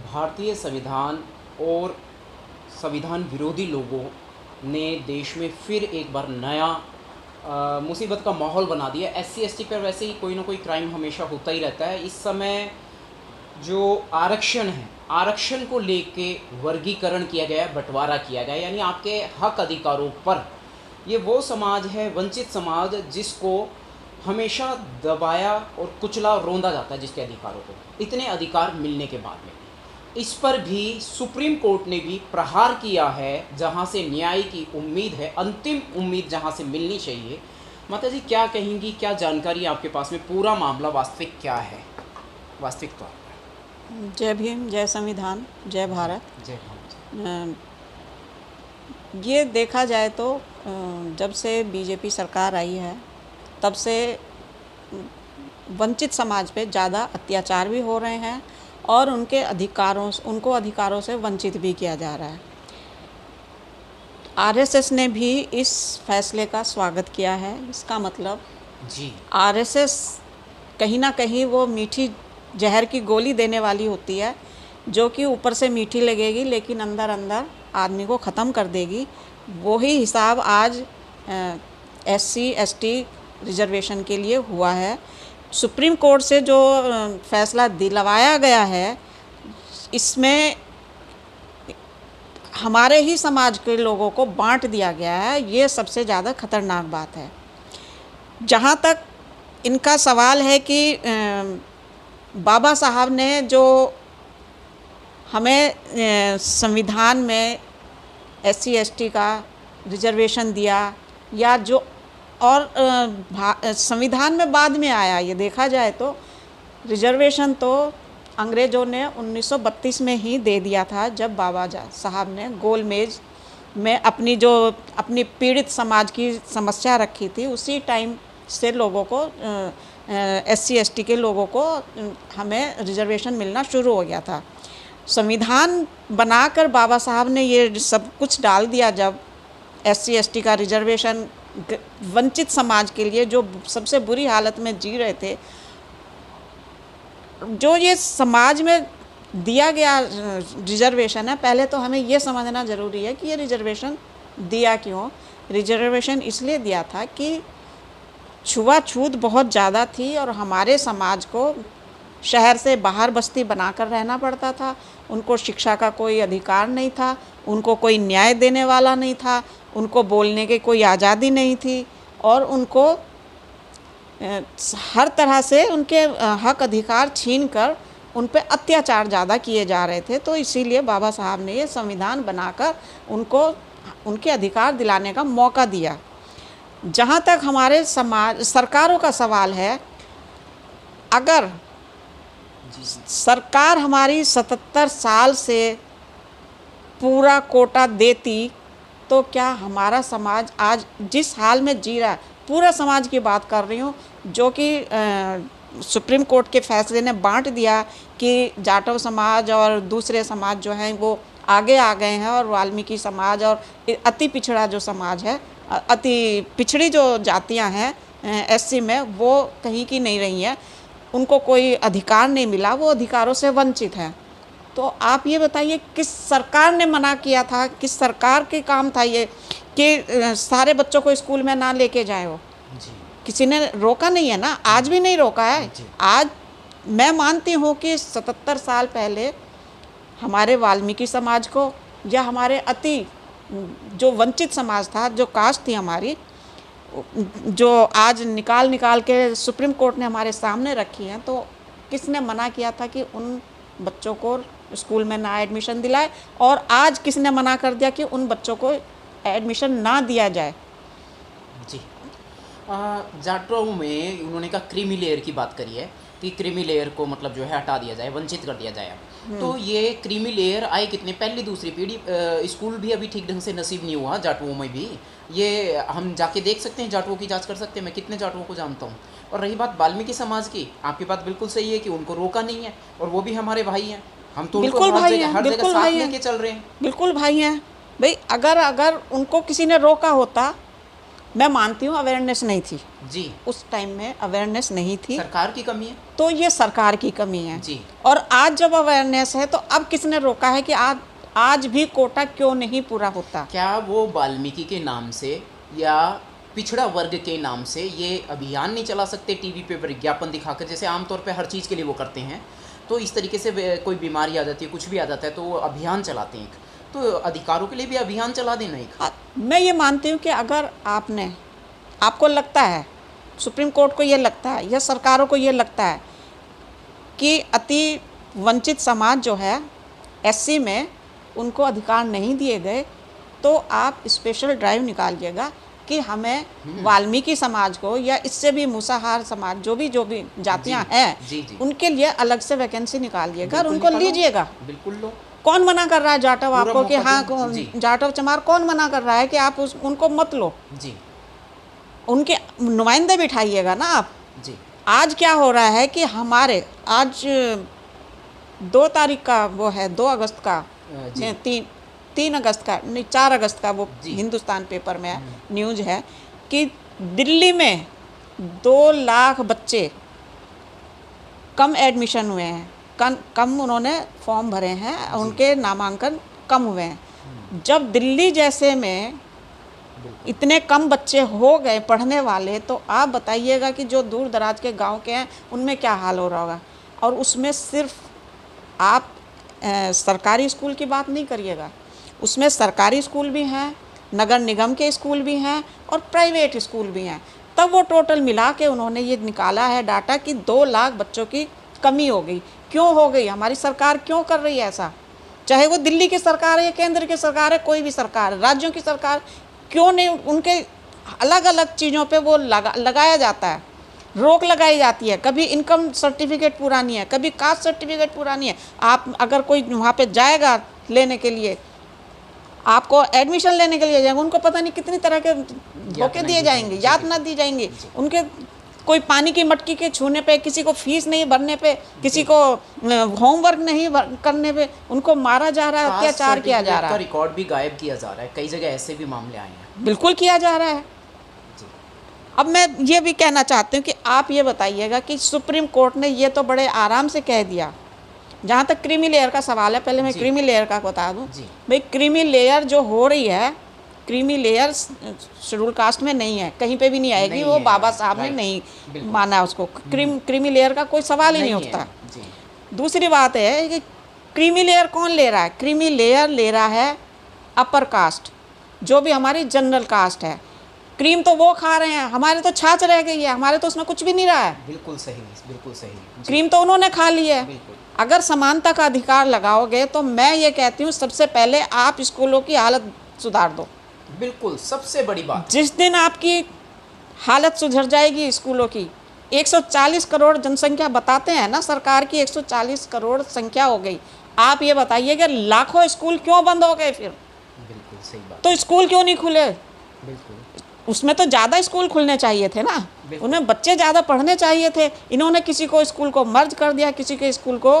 भारतीय संविधान और संविधान विरोधी लोगों ने देश में फिर एक बार नया मुसीबत का माहौल बना दिया। एससी एसटी पर वैसे ही कोई ना कोई क्राइम हमेशा होता ही रहता है। इस समय जो आरक्षण है, आरक्षण को लेके वर्गीकरण किया गया है, बंटवारा किया गया है, यानी आपके हक अधिकारों पर। ये वो समाज है, वंचित समाज, जिसको हमेशा दबाया और कुचला रोंदा जाता है, जिसके अधिकारों को, इतने अधिकार मिलने के बाद में। इस पर भी सुप्रीम कोर्ट ने भी प्रहार किया है, जहां से न्याय की उम्मीद है, अंतिम उम्मीद जहां से मिलनी चाहिए। माता जी क्या कहेंगी, क्या जानकारी आपके पास में, पूरा मामला वास्तविक क्या है, वास्तविक तौर पर? जय भीम, जय संविधान, जय भारत। जय भारत। ये देखा जाए तो जब से बीजेपी सरकार आई है तब से वंचित समाज पे ज़्यादा अत्याचार भी हो रहे हैं और उनको अधिकारों से वंचित भी किया जा रहा है। आरएसएस ने भी इस फैसले का स्वागत किया है। इसका मतलब जी, आरएसएस कहीं ना कहीं वो मीठी जहर की गोली देने वाली होती है, जो कि ऊपर से मीठी लगेगी लेकिन अंदर अंदर आदमी को ख़त्म कर देगी। वही हिसाब आज एससी एसटी रिजर्वेशन के लिए हुआ है। सुप्रीम कोर्ट से जो फैसला दिलवाया गया है, इसमें हमारे ही समाज के लोगों को बांट दिया गया है। ये सबसे ज़्यादा खतरनाक बात है। जहाँ तक इनका सवाल है कि बाबा साहब ने जो हमें संविधान में एससी एसटी का रिजर्वेशन दिया, या जो और संविधान में बाद में आया, ये देखा जाए तो रिजर्वेशन तो अंग्रेज़ों ने 1932 में ही दे दिया था, जब बाबा साहब ने गोलमेज में अपनी पीड़ित समाज की समस्या रखी थी। उसी टाइम से लोगों को एससी एसटी के लोगों को हमें रिजर्वेशन मिलना शुरू हो गया था। संविधान बनाकर बाबा साहब ने ये सब कुछ डाल दिया, जब एससी एसटी का रिजर्वेशन वंचित समाज के लिए, जो सबसे बुरी हालत में जी रहे थे, जो ये समाज में दिया गया रिजर्वेशन है। पहले तो हमें ये समझना ज़रूरी है कि ये रिजर्वेशन दिया क्यों। रिजर्वेशन इसलिए दिया था कि छुआछूत बहुत ज़्यादा थी और हमारे समाज को शहर से बाहर बस्ती बनाकर रहना पड़ता था। उनको शिक्षा का कोई अधिकार नहीं था, उनको कोई न्याय देने वाला नहीं था, उनको बोलने की कोई आज़ादी नहीं थी, और उनको हर तरह से उनके हक अधिकार छीन कर उन पे अत्याचार ज़्यादा किए जा रहे थे। तो इसीलिए बाबा साहब ने ये संविधान बनाकर उनको उनके अधिकार दिलाने का मौका दिया। जहाँ तक हमारे समाज सरकारों का सवाल है, अगर सरकार हमारी 77 साल से पूरा कोटा देती तो क्या हमारा समाज आज जिस हाल में जी रहा है, पूरा समाज की बात कर रही हूँ, जो कि सुप्रीम कोर्ट के फैसले ने बांट दिया कि जाटव समाज और दूसरे समाज जो हैं वो आगे आ गए हैं, और वाल्मीकि समाज और अति पिछड़ा जो समाज है, अति पिछड़ी जो जातियां हैं एससी में, वो कहीं की नहीं रही हैं, उनको कोई अधिकार नहीं मिला, वो अधिकारों से वंचित हैं। तो आप ये बताइए, किस सरकार ने मना किया था, किस सरकार के काम था ये कि सारे बच्चों को स्कूल में ना लेके जाए? हो जी, किसी ने रोका नहीं है ना, आज भी नहीं रोका है। आज मैं मानती हूँ कि 77 साल पहले हमारे वाल्मीकि समाज को, या हमारे जो वंचित समाज था, जो कास्ट थी हमारी, जो आज निकाल के सुप्रीम कोर्ट ने हमारे सामने रखी हैं, तो किसने मना किया था कि उन बच्चों को स्कूल में ना एडमिशन दिलाए? और आज किसने मना कर दिया कि उन बच्चों को एडमिशन ना दिया जाए? जी। जाटों में उन्होंने कहा क्रीमी लेयर की बात करी है कि क्रीमी लेयर को मतलब जो है हटा दिया जाए, वंचित कर दिया जाए। तो ये क्रीमी लेयर आए कितने, पहली दूसरी पीढ़ी, स्कूल भी अभी ठीक ढंग से नसीब नहीं हुआ जाटुओं में भी। ये हम जाके देख सकते हैं, जाटुओं की जांच कर सकते हैं, मैं कितने जाटुओं को जानता हूँ। और रही बात वाल्मीकि समाज की, आपकी बात बिल्कुल सही है कि उनको रोका नहीं है, और वो भी हमारे भाई हैं। हम तो उनको बिल्कुल भाई हर हैं, जगह बिल्कुल साथ भाई लेके हैं, चल रहे हैं। बिल्कुल भाई हैं भाई। अगर उनको किसी ने रोका होता मैं मानती हूँ अवेयरनेस नहीं थी, जी। उस टाइम में अवेयरनेस नहीं थी, सरकार की कमी है। तो ये सरकार की कमी है जी। और आज जब अवेयरनेस है तो अब किसने रोका है कि आज भी कोटा क्यों नहीं पूरा होता? क्या वो वाल्मीकि के नाम से या पिछड़ा वर्ग के नाम से ये अभियान नहीं चला सकते टीवी पे विज्ञापन दिखाकर, जैसे आमतौर पे हर चीज़ के लिए वो करते हैं, तो इस तरीके से कोई बीमारी आ जाती है, कुछ भी आ जाता है तो वो अभियान चलाते हैं एक, तो अधिकारों के लिए भी अभियान चला देना एक। मैं ये मानती हूँ कि अगर आपको लगता है, सुप्रीम कोर्ट को ये लगता है या सरकारों को ये लगता है कि अति वंचित समाज जो है एससी में उनको अधिकार नहीं दिए गए, तो आप स्पेशल ड्राइव निकालिएगा कि हमें वाल्मीकि समाज को या इससे भी मूसाहार समाज जो भी जातियां हैं उनके लिए अलग से वैकेंसी निकालिएगा और उनको लीजिएगा। बिल्कुल लो। कौन मना कर रहा है जाटव आपको कि हाँ जी। जाटव चमार कौन मना कर रहा है कि आप उनको मत लो? जी। उनके नुमाइंदे बिठाइएगा ना आप। जी। आज क्या हो रहा है कि हमारे आज 2 तारीख का वो है, 2 अगस्त का, 3 अगस्त का नहीं 4 अगस्त का वो हिंदुस्तान पेपर में है, न्यूज़ है कि दिल्ली में 2 लाख बच्चे कम एडमिशन हुए हैं, कम उन्होंने फॉर्म भरे हैं, उनके नामांकन कम हुए हैं। जब दिल्ली जैसे में इतने कम बच्चे हो गए पढ़ने वाले, तो आप बताइएगा कि जो दूर दराज के गांव के हैं उनमें क्या हाल हो रहा होगा। और उसमें सिर्फ आप सरकारी स्कूल की बात नहीं करिएगा, उसमें सरकारी स्कूल भी हैं, नगर निगम के स्कूल भी हैं और प्राइवेट स्कूल भी हैं। तब वो टोटल मिला के उन्होंने ये निकाला है डाटा कि 2 लाख बच्चों की कमी हो गई। क्यों हो गई? हमारी सरकार क्यों कर रही है ऐसा? चाहे वो दिल्ली की सरकार है या केंद्र की सरकार है, कोई भी सरकार, राज्यों की सरकार, क्यों नहीं उनके अलग अलग चीज़ों पे वो लगाया जाता है, रोक लगाई जाती है। कभी इनकम सर्टिफिकेट पूरा नहीं है, कभी कास्ट सर्टिफिकेट पूरा नहीं है। आप अगर कोई वहाँ पे जाएगा लेने के लिए, आपको एडमिशन लेने के लिए जाएगा, उनको पता नहीं कितनी तरह के धोखे दिए जाएंगे, यातना दी जाएंगी, उनके कोई पानी की मटकी के छूने पे, किसी को फीस नहीं भरने पे, किसी को होमवर्क नहीं करने पे उनको मारा जा रहा है, अत्याचार किया जा रहा है, रिकॉर्ड भी गायब किया जा रहा है। कई जगह ऐसे भी मामले आए हैं। बिल्कुल किया जा रहा है। अब मैं ये भी कहना चाहती हूँ कि आप ये बताइएगा कि सुप्रीम कोर्ट ने ये तो बड़े आराम से कह दिया, जहाँ तक क्रीमी लेयर का सवाल है, पहले मैं क्रीमी लेयर का बता दूँ भाई। क्रीमी लेयर जो हो रही है, क्रीमी लेयर शेड्यूल कास्ट में नहीं है, कहीं पे भी नहीं आएगी, वो बाबा साहब ने नहीं माना उसको। क्रीमी लेयर का कोई सवाल ही नहीं उठता। दूसरी बात है कि क्रीमी लेयर कौन ले रहा है? क्रीमी लेयर ले रहा है अपर कास्ट, जो भी हमारी जनरल कास्ट है। क्रीम तो वो खा रहे हैं, हमारे तो छाछ रह गई है, हमारे तो उसमें कुछ भी नहीं रहा है। बिल्कुल सही, बिल्कुल सही। क्रीम तो उन्होंने खा ली है। अगर समानता का अधिकार लगाओगे तो मैं ये कहती हूँ सबसे पहले आप स्कूलों की हालत सुधार दो। बिल्कुल, सबसे बड़ी बात। जिस दिन आपकी हालत सुधर जाएगी स्कूलों की, 140 करोड़ जनसंख्या बताते हैं ना सरकार की, 140 करोड़ संख्या हो गई। आप ये बताइए कि लाखों स्कूल क्यों बंद हो गए फिर? बिल्कुल सही बात। तो स्कूल क्यों नहीं खुले? बिल्कुल, उसमें तो ज़्यादा स्कूल खुलने चाहिए थे ना, उन्हें बच्चे ज़्यादा पढ़ने चाहिए थे। इन्होंने किसी को स्कूल को मर्ज कर दिया, किसी के स्कूल को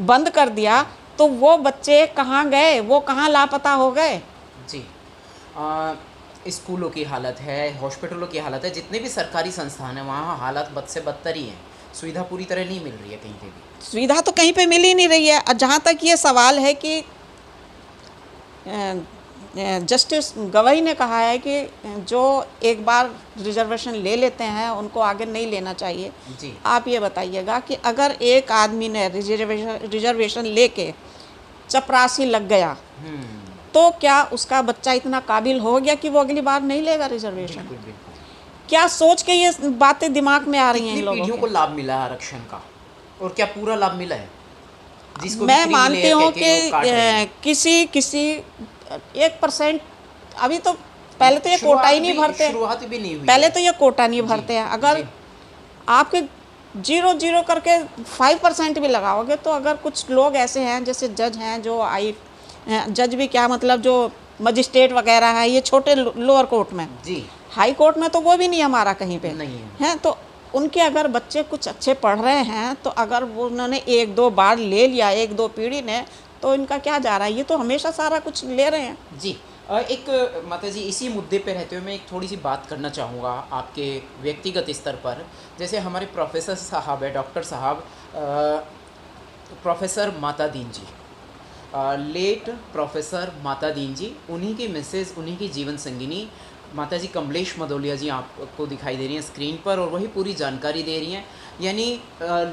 बंद कर दिया, तो वो बच्चे कहाँ गए? वो कहाँ लापता हो गए? जी। स्कूलों की हालत है, हॉस्पिटलों की हालत है, जितने भी सरकारी संस्थान हैं वहाँ हालत बद से बदतर ही हैं। सुविधा पूरी तरह नहीं मिल रही है कहीं पे भी। सुविधा तो कहीं पे मिल ही नहीं रही है। और जहाँ तक ये सवाल है कि जस्टिस गवाई ने कहा है कि जो एक बार रिजर्वेशन ले लेते हैं उनको आगे नहीं लेना चाहिए जी। आप ये बताइएगा कि अगर एक आदमी ने रिजर्वेशन लेके चपरासी लग गया, तो क्या उसका बच्चा इतना काबिल हो गया कि वो अगली बार नहीं लेगा रिजर्वेशन? बिल्कुल, बिल्कुल। क्या सोच के ये बातें दिमाग में आ रही हैं इन लोगों पीढ़ियों को लाभ मिला है आरक्षण का, और क्या पूरा लाभ मिला है? जिसको मैं मानती हूँ कि किसी 1% अभी तो, पहले तो ये कोटा ही नहीं भरते, शुरुआत भी नहीं हुई, पहले तो ये कोटा नहीं भरते हैं। अगर आपके 0 करके 5% भी लगाओगे, तो अगर कुछ लोग ऐसे हैं जैसे जज हैं, जो जज भी क्या मतलब जो मजिस्ट्रेट वगैरह है, ये छोटे लोअर कोर्ट में जी, हाई कोर्ट में तो वो भी नहीं हमारा कहीं पे नहीं है। तो उनके अगर बच्चे कुछ अच्छे पढ़ रहे हैं, तो अगर वो उन्होंने 1-2 बार ले लिया, 1-2 पीढ़ी ने, तो इनका क्या जा रहा है? ये तो हमेशा सारा कुछ ले रहे हैं जी। माता जी इसी मुद्दे पे रहते हुए मैं एक थोड़ी सी बात करना चाहूँगा आपके व्यक्तिगत स्तर पर। जैसे हमारे प्रोफेसर साहब है, डॉक्टर साहब, प्रोफेसर माता दीन जी, लेट प्रोफेसर माता दीन जी, उन्हीं की मिसेज, उन्हीं की जीवन संगिनी माता जी कमलेश मदौलिया जी आपको दिखाई दे रही हैं स्क्रीन पर, और वही पूरी जानकारी दे रही हैं। यानी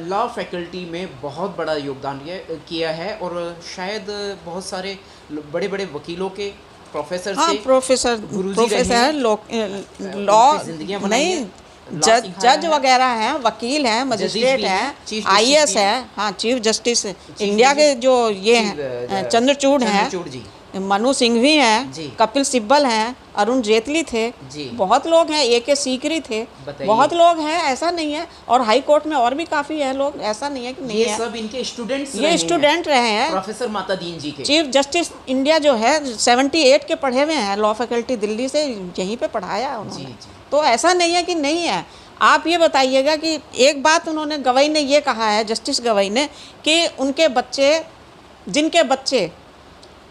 लॉ फैकल्टी में बहुत बड़ा योगदान किया है, और शायद बहुत सारे बड़े बड़े वकीलों के, प्रोफेसर हाँ, से प्रोफेसर गुरुजी रहे प्रोफेसर हैं, लॉ उनकी ज़िंदगियाँ बनाई नहीं, हैं, लॉ सिखाया जज है, वगैरह हैं, वकील हैं, जजेस मजिस्ट्रेट भी हैं, हैं, चीफ जस्टिस आईएएस भी हैं, है, हाँ, चीफ जस्टिस चीफ इंडिया के जस्टिस, जो ये चीफ हैं चंद्रचूड़ हैं, चंद्रचूड़ जी, मनु सिंघवी हैं, जी कपिल सिब्बल हैं, अरुण जेटली थे, जी, बहुत लोग हैं, ए.के. सीकरी थे, बताइए। बहुत लोग हैं, ऐसा नहीं है। और हाई कोर्ट में और भी काफ़ी हैं लोग, ऐसा नहीं है कि नहीं ये है। सब इनके स्टूडेंट्स ये स्टूडेंट रहे हैं। प्रोफेसर माता दीन जी के। चीफ जस्टिस इंडिया जो है 78 के पढ़े हुए हैं, लॉ फैकल्टी दिल्ली से यहीं पे पढ़ाया उन्होंने। जी जी तो ऐसा नहीं है कि नहीं है। आप ये बताइएगा कि एक बात उन्होंने, गवई ने ये कहा है, जस्टिस गवई ने, कि उनके बच्चे, जिनके बच्चे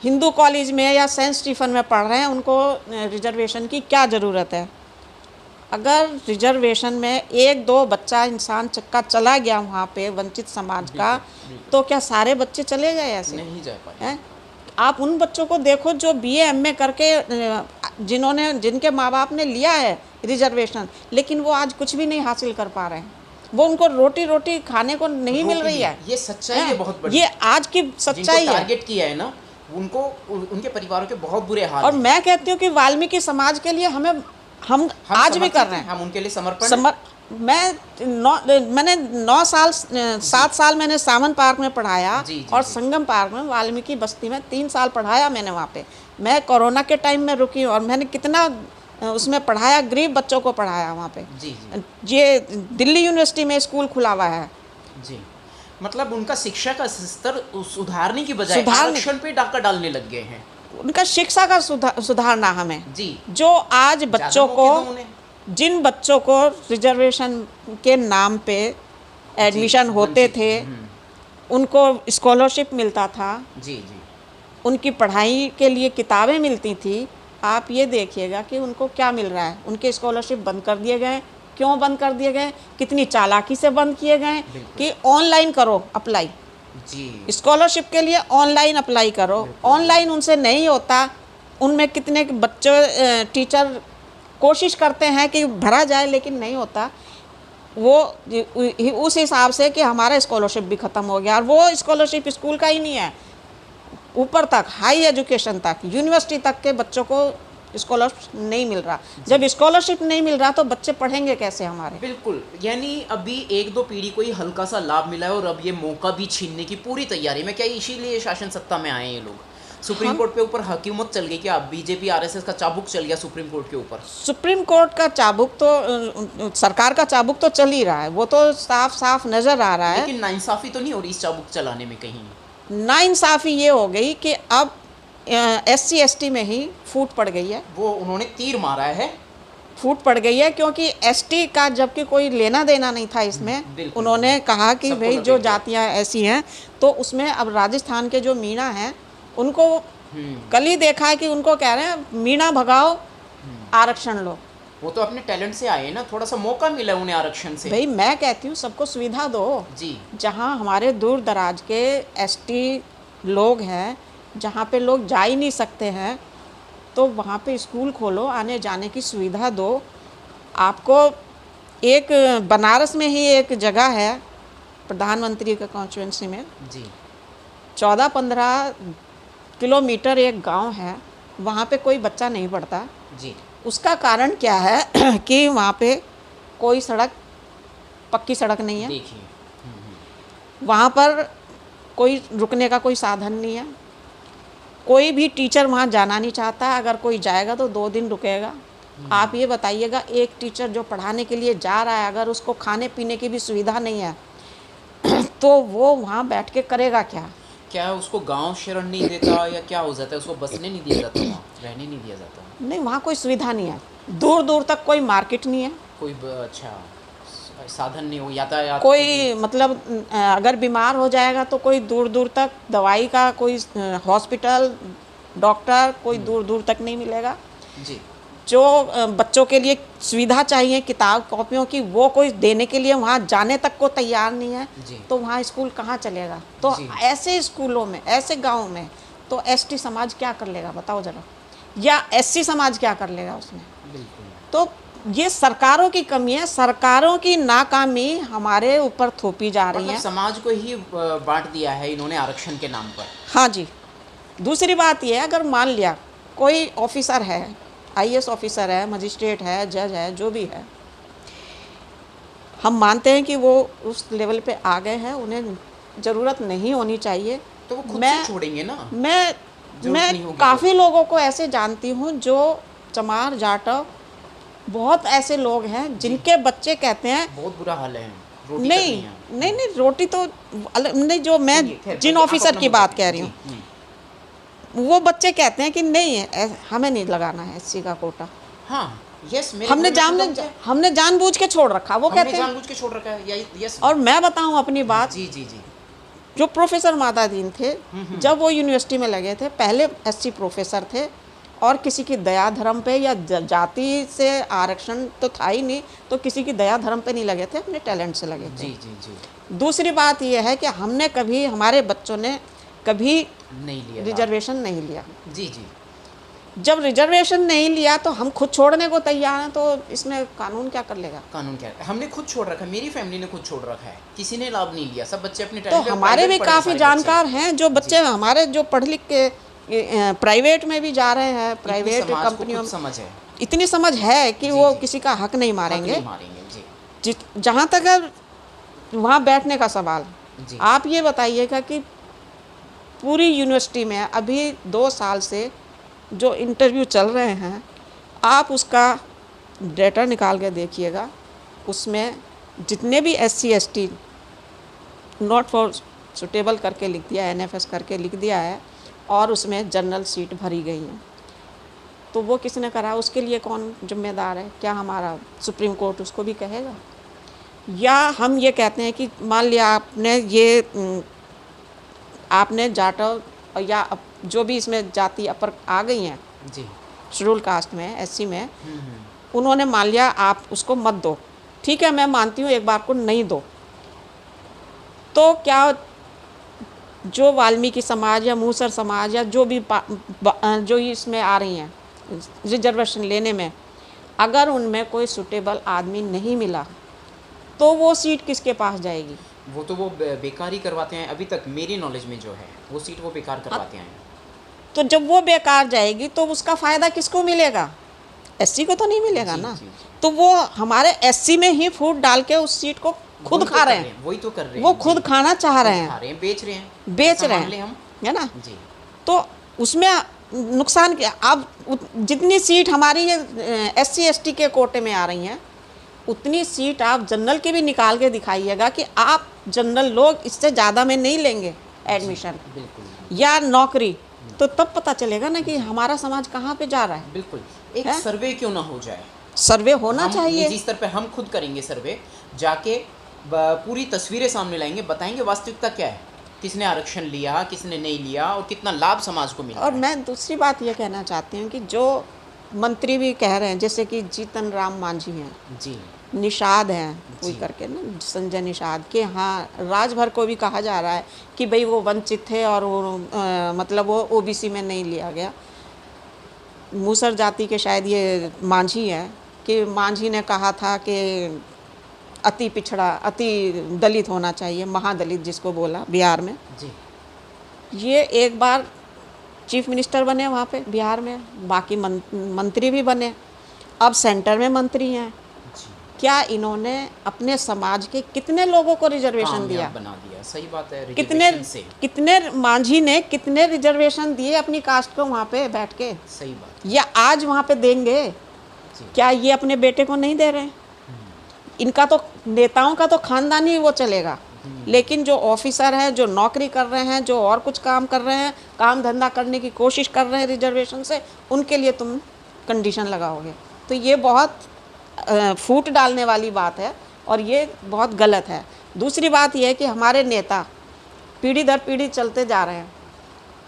हिंदू कॉलेज में या सेंट स्टीफन में पढ़ रहे हैं, उनको रिजर्वेशन की क्या ज़रूरत है। अगर रिजर्वेशन में एक दो बच्चा इंसान चक्का चला गया वहाँ पे वंचित समाज का, तो क्या सारे बच्चे चले गए ऐसे? नहीं जा पाए। हैं? आप उन बच्चों को देखो जो बीए एमए करके, जिनके माँ बाप ने लिया है रिजर्वेशन, लेकिन वो आज कुछ भी नहीं हासिल कर पा रहे हैं। वो उनको रोटी रोटी खाने को नहीं मिल रही है। ये सच्चाई है बहुत बड़ी। ये आज की सच्चाई है। टारगेट किया है ना, उनको, उनके परिवारों के बहुत बुरे हाल और हैं। मैं कहती हूँ कि वाल्मीकि समाज के लिए हम आज भी कर रहे हैं। हम उनके लिए समर्पण मैंने 9 साल 7 साल मैंने सावन पार्क में पढ़ाया, जी, और जी। संगम पार्क में, वाल्मीकि बस्ती में 3 साल पढ़ाया मैंने वहाँ पे। मैं कोरोना के टाइम में रुकी, और मैंने कितना उसमें पढ़ाया, गरीब बच्चों को पढ़ाया वहाँ पे। जी जी ये दिल्ली यूनिवर्सिटी में स्कूल खुला हुआ है। जी। मतलब उनका शिक्षा का स्तर सुधारने की बजाय आरक्षण पे डाका डालने लग गए हैं। उनका शिक्षा का सुधारना हमें जी। जो आज बच्चों को, जिन बच्चों को रिजर्वेशन के नाम पे एडमिशन होते थे, उनको स्कॉलरशिप मिलता था, जी जी, उनकी पढ़ाई के लिए किताबें मिलती थी। आप ये देखिएगा कि उनको क्या मिल रहा है। उनके स्कॉलरशिप बंद कर दिए गए। क्यों बंद कर दिए गए? कितनी चालाकी से बंद किए गए कि ऑनलाइन करो अप्लाई, जी, स्कॉलरशिप के लिए ऑनलाइन अप्लाई करो। ऑनलाइन उनसे नहीं होता। उनमें कितने बच्चे, टीचर कोशिश करते हैं कि भरा जाए, लेकिन नहीं होता। वो उस हिसाब से कि हमारा स्कॉलरशिप भी ख़त्म हो गया, और वो स्कॉलरशिप स्कूल का ही नहीं है, ऊपर तक, हाई एजुकेशन तक, यूनिवर्सिटी तक के बच्चों को स्कॉलरशिप नहीं मिल रहा। जब स्कॉलरशिप नहीं मिल रहा तो बच्चे पढ़ेंगे कैसे हमारे? बिल्कुल। यानी अभी एक दो पीढ़ी को ही हल्का सा लाभ मिला है, और अब ये मौका भी छीनने की पूरी तैयारी में, क्या इसीलिए शासन सत्ता में आए हैं ये लोग? सुप्रीम कोर्ट पे ऊपर हुकूमत चल गई क्या? बीजेपी आरएसएस का चाबुक चल गया सुप्रीम कोर्ट के ऊपर? सुप्रीम कोर्ट का चाबुक तो, सरकार का चाबुक तो चल ही रहा है, वो तो साफ साफ नज़र आ रहा है। लेकिन नाइंसाफ़ी तो नहीं हो रही इस चाबुक चलाने में कहीं? नाइंसाफ़ी ये हो गई कि अब SC ST में ही फूट पड़ गई है। वो उन्होंने तीर मारा है। फूट पड़ गई है क्योंकि ST का जबकि कोई लेना देना नहीं था इसमें। उन्होंने कहा कि भाई जो जातियां ऐसी हैं, तो उसमें अब राजस्थान के जो मीणा हैं, उनको कल ही देखा है कि उनको कह रहे हैं मीणा भगाओ, आरक्षण लो। वो तो अपने टैलेंट से आए ना, थोड़ा सा मौका मिला उन्हें आरक्षण से। भाई मैं कहती हूँ सबको सुविधा दो। जी। जहाँ हमारे दूर दराज के ST लोग हैं, जहाँ पे लोग जा ही नहीं सकते हैं, तो वहाँ पे स्कूल खोलो, आने जाने की सुविधा दो। आपको एक बनारस में ही एक जगह है प्रधानमंत्री के कॉन्स्टिट्यूंसी में, जी, 14-15 किलोमीटर एक गांव है, वहाँ पे कोई बच्चा नहीं पढ़ता। जी। उसका कारण क्या है कि वहाँ पे कोई सड़क, पक्की सड़क नहीं है। देखिए, वहाँ पर कोई रुकने का कोई साधन नहीं है। कोई भी टीचर वहाँ जाना नहीं चाहता। अगर कोई जाएगा तो 2 दिन रुकेगा। आप ये बताइएगा, एक टीचर जो पढ़ाने के लिए जा रहा है, अगर उसको खाने पीने की भी सुविधा नहीं है तो वो वहाँ बैठ के करेगा क्या? क्या उसको गांव शरण नहीं देता या क्या हो जाता है? उसको बसने नहीं दिया जाता, वहाँ रहने नहीं दिया जाता? नहीं, वहाँ कोई सुविधा नहीं है। दूर दूर तक कोई मार्केट नहीं है, कोई अच्छा साधन नहीं हो, यातायात कोई मतलब अगर बीमार हो जाएगा तो कोई दूर दूर तक दवाई का कोई हॉस्पिटल डॉक्टर कोई दूर दूर तक नहीं मिलेगा। जी जो बच्चों के लिए सुविधा चाहिए किताब कॉपियों की, वो कोई देने के लिए वहाँ जाने तक को तैयार नहीं है, जी तो वहाँ स्कूल कहाँ चलेगा? तो जी। ऐसे स्कूलों में, ऐसे गाँव में तो एसटी समाज क्या कर लेगा बताओ ज़रा, या एससी समाज क्या कर लेगा उसमें? बिल्कुल। तो ये सरकारों की कमी है, सरकारों की नाकामी हमारे ऊपर थोपी जा रही मतलब है। समाज को ही बांट दिया है इन्होंने आरक्षण के नाम पर। हाँ जी। दूसरी बात ये है, अगर मान लिया कोई ऑफिसर है, आईएएस ऑफिसर है, मजिस्ट्रेट है, जज है, जो भी है, हम मानते हैं कि वो उस लेवल पे आ गए हैं, उन्हें ज़रूरत नहीं होनी चाहिए, तो वो खुद मैं से छोड़ेंगे ना। मैं जरूरत मैं नहीं होगी काफ़ी लोगों को ऐसे जानती हूँ जो चमार जाटव, बहुत ऐसे लोग हैं जिनके बच्चे कहते हैं बहुत बुरा हाल है, रोटी तक नहीं नहीं है। नहीं नहीं, रोटी तो नहीं, जो मैं चलिए, खैर, जिन आप ऑफिसर अपना की बोल बात सकते कह हैं। रही हूँ, जी, वो बच्चे कहते हैं कि नहीं हमें नहीं लगाना है एससी का कोटा। हाँ यस, मेरे घर में खुद हम थे। हमने जानबूझ के छोड़ रखा, वो हमने कहते हैं। जानबूझ के छोड़ रखा है यस। और मैं बताऊं अपनी बात, जी जी जी। जो प्रोफेसर मातादीन थे, जब वो यूनिवर्सिटी में लगे थे, पहले एससी प्रोफेसर थे, और किसी की दया धर्म पे या जाति से आरक्षण तो था ही नहीं, तो किसी की दया धर्म पे नहीं लगे थे, अपने टैलेंट से लगे थे। जी जी जी। दूसरी बात यह है कि हमने कभी, हमारे बच्चों ने कभी नहीं लिया रिजर्वेशन नहीं लिया। जी जी। जब रिजर्वेशन नहीं लिया तो हम खुद छोड़ने को तैयार हैं, तो इसमें कानून क्या कर लेगा? कानून क्या है? हमने खुद छोड़ रखा है, मेरी फैमिली ने खुद छोड़ रखा है, किसी ने लाभ नहीं लिया, सब बच्चे अपने तो टाइम पे हमारे भी private पढ़े काफ़ी सारे जानकार बच्चे। हैं जो बच्चे हमारे जो पढ़ लिख के प्राइवेट में भी जा रहे हैं, इतनी प्राइवेट समाज को कंपनियों खुद में। समझ है। इतनी समझ है कि जी, वो जी। किसी का हक नहीं हक मारेंगे। नहीं मारेंगे जी जहाँ तक है वहाँ बैठने का सवाल, जी। आप ये बताइएगा कि पूरी यूनिवर्सिटी में अभी 2 साल से जो इंटरव्यू चल रहे हैं, आप उसका डेटा निकाल के देखिएगा, उसमें जितने भी SC ST not for suitable करके लिख दिया है, NFS करके लिख दिया है, और उसमें जनरल सीट भरी गई हैं, तो वो किसने करा? उसके लिए कौन जिम्मेदार है? क्या हमारा सुप्रीम कोर्ट उसको भी कहेगा? या हम ये कहते हैं कि मान लिया आपने जाटव या जो भी इसमें जाति अपर आ गई हैं जी। शेड्यूल कास्ट में, SC में, उन्होंने मान लिया आप उसको मत दो, ठीक है, मैं मानती हूँ एक बार को नहीं दो, तो क्या जो वाल्मीकि समाज या मूसर समाज या जो भी जो इसमें आ रही हैं रिजर्वेशन लेने में, अगर उनमें कोई सुटेबल आदमी नहीं मिला तो वो सीट किसके पास जाएगी? वो तो वो बेकार ही करवाते हैं, अभी तक मेरी नॉलेज में जो है वो सीट वो बेकार करवाते हैं। तो जब वो बेकार जाएगी तो उसका फ़ायदा किसको मिलेगा? SC को तो नहीं मिलेगा जी, ना। जी, जी। तो वो हमारे SC में ही फूट डाल के उस सीट को खुद खा रहे हैं, वही तो कर रहे हैं, वो खुद खाना चाह रहे खा हैं, रहे हैं, बेच रहे हैं, बेच ऐसा रहे मान लें हैं, हम। है ना? जी तो उसमें नुकसान क्या? अब जितनी सीट हमारी ये SC ST के कोटे में आ रही हैं, उतनी सीट आप जनरल के भी निकाल के दिखाइएगा कि आप जनरल लोग इससे ज़्यादा में नहीं लेंगे एडमिशन बिल्कुल या नौकरी, तो तब पता चलेगा ना कि हमारा समाज कहाँ पे जा रहा है। बिल्कुल। एक है? सर्वे क्यों ना हो जाए? सर्वे होना हम चाहिए। निजी स्तर पे हम खुद करेंगे सर्वे, जाके पूरी तस्वीरें सामने लाएंगे, बताएंगे वास्तविकता क्या है, किसने आरक्षण लिया, किसने नहीं लिया, और कितना लाभ समाज को मिला और है। मैं दूसरी बात ये कहना चाहती हूँ कि जो मंत्री भी कह रहे हैं, जैसे कि जीतन राम मांझी हैं, जी निषाद हैं कोई जी। करके ना, संजय निषाद के, हाँ, राजभर को भी कहा जा रहा है कि भाई वो वंचित थे और वो मतलब वो OBC में नहीं लिया गया। मूसर जाति के शायद ये मांझी हैं, कि मांझी ने कहा था कि अति पिछड़ा, अति दलित होना चाहिए, महादलित जिसको बोला बिहार में। जी ये एक बार चीफ मिनिस्टर बने वहाँ पे बिहार में, बाकी मंत्री भी बने, अब सेंटर में मंत्री हैं। जी। क्या इन्होंने अपने समाज के कितने लोगों को रिजर्वेशन दिया? कामयाब बना दिया, सही बात है। कितने रिजर्वेशन से कितने मांझी ने कितने रिजर्वेशन दिए अपनी कास्ट को वहाँ पे बैठ के, सही बात। या आज वहाँ पे देंगे? जी क्या ये अपने बेटे को नहीं दे रहे हैं? इनका तो नेताओं का तो खानदानी वो चलेगा, लेकिन जो ऑफिसर हैं, जो नौकरी कर रहे हैं, जो और कुछ काम कर रहे हैं, काम धंधा करने की कोशिश कर रहे हैं रिजर्वेशन से, उनके लिए तुम कंडीशन लगाओगे, तो ये बहुत फूट डालने वाली बात है और ये बहुत गलत है। दूसरी बात यह है कि हमारे नेता पीढ़ी दर पीढ़ी चलते जा रहे हैं,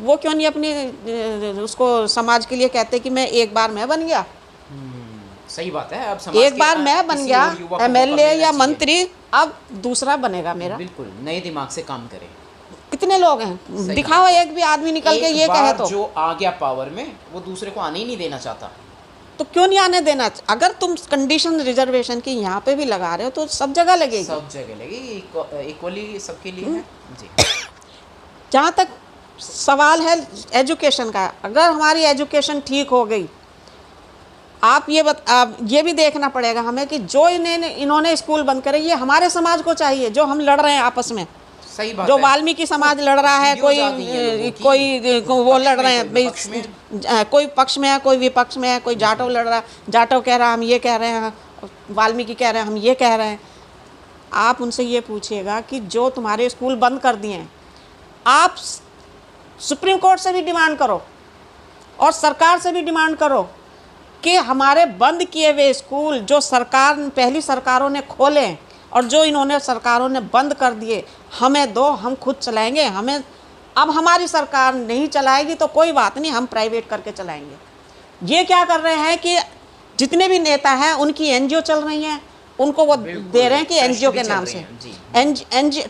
वो क्यों नहीं अपनी उसको समाज के लिए कहते कि मैं एक बार मैं बन गया, सही बात है। अब समाज एक के बार मैं बन किसी गया और युवा को एमएलए मौका मिलना या चाहिए। मंत्री, अब दूसरा बनेगा मेरा। बिल्कुल नए दिमाग से काम करें। कितने लोग हैं, सही दिखाओ बात है। एक भी आदमी निकल के एक ये कहे बार तो जो आ गया पावर में वो दूसरे को आने ही नहीं देना चाहता। तो क्यों नहीं आने देना। अगर तुम कंडीशन रिजर्वेशन की यहाँ पे भी लगा रहे हो तो सब जगह लगेगी। सब जगह लगेगी, इक्वली सबके लिए है जी। जहाँ तक सवाल है एजुकेशन का, अगर हमारी एजुकेशन ठीक हो गई, आप ये भी देखना पड़ेगा हमें कि जो इन्होंने स्कूल बंद करे ये हमारे समाज को चाहिए, जो हम लड़ रहे हैं आपस में। सही बात जो है। वाल्मीकि समाज लड़ रहा है, वीडियोज आती हैं लोगों की, वो लड़ रहे हैं पक्ष में, कोई पक्ष में है, कोई विपक्ष में है, कोई जाटव लड़ रहा है, जाटव कह रहा है हम ये कह रहे हैं, वाल्मीकि कह रहे हैं हम ये कह रहे हैं। आप उनसे ये पूछिएगा कि जो तुम्हारे स्कूल बंद कर दिए हैं, आप सुप्रीम कोर्ट से भी डिमांड करो और सरकार से भी डिमांड करो कि हमारे बंद किए हुए स्कूल जो पहली सरकारों ने खोले और जो इन्होंने सरकारों ने बंद कर दिए, हमें दो, हम खुद चलाएंगे। अब हमारी सरकार नहीं चलाएगी तो कोई बात नहीं, हम प्राइवेट करके चलाएंगे। ये क्या कर रहे हैं कि जितने भी नेता हैं उनकी एनजीओ चल रही हैं, उनको वो दे रहे हैं कि एनजीओ के नाम से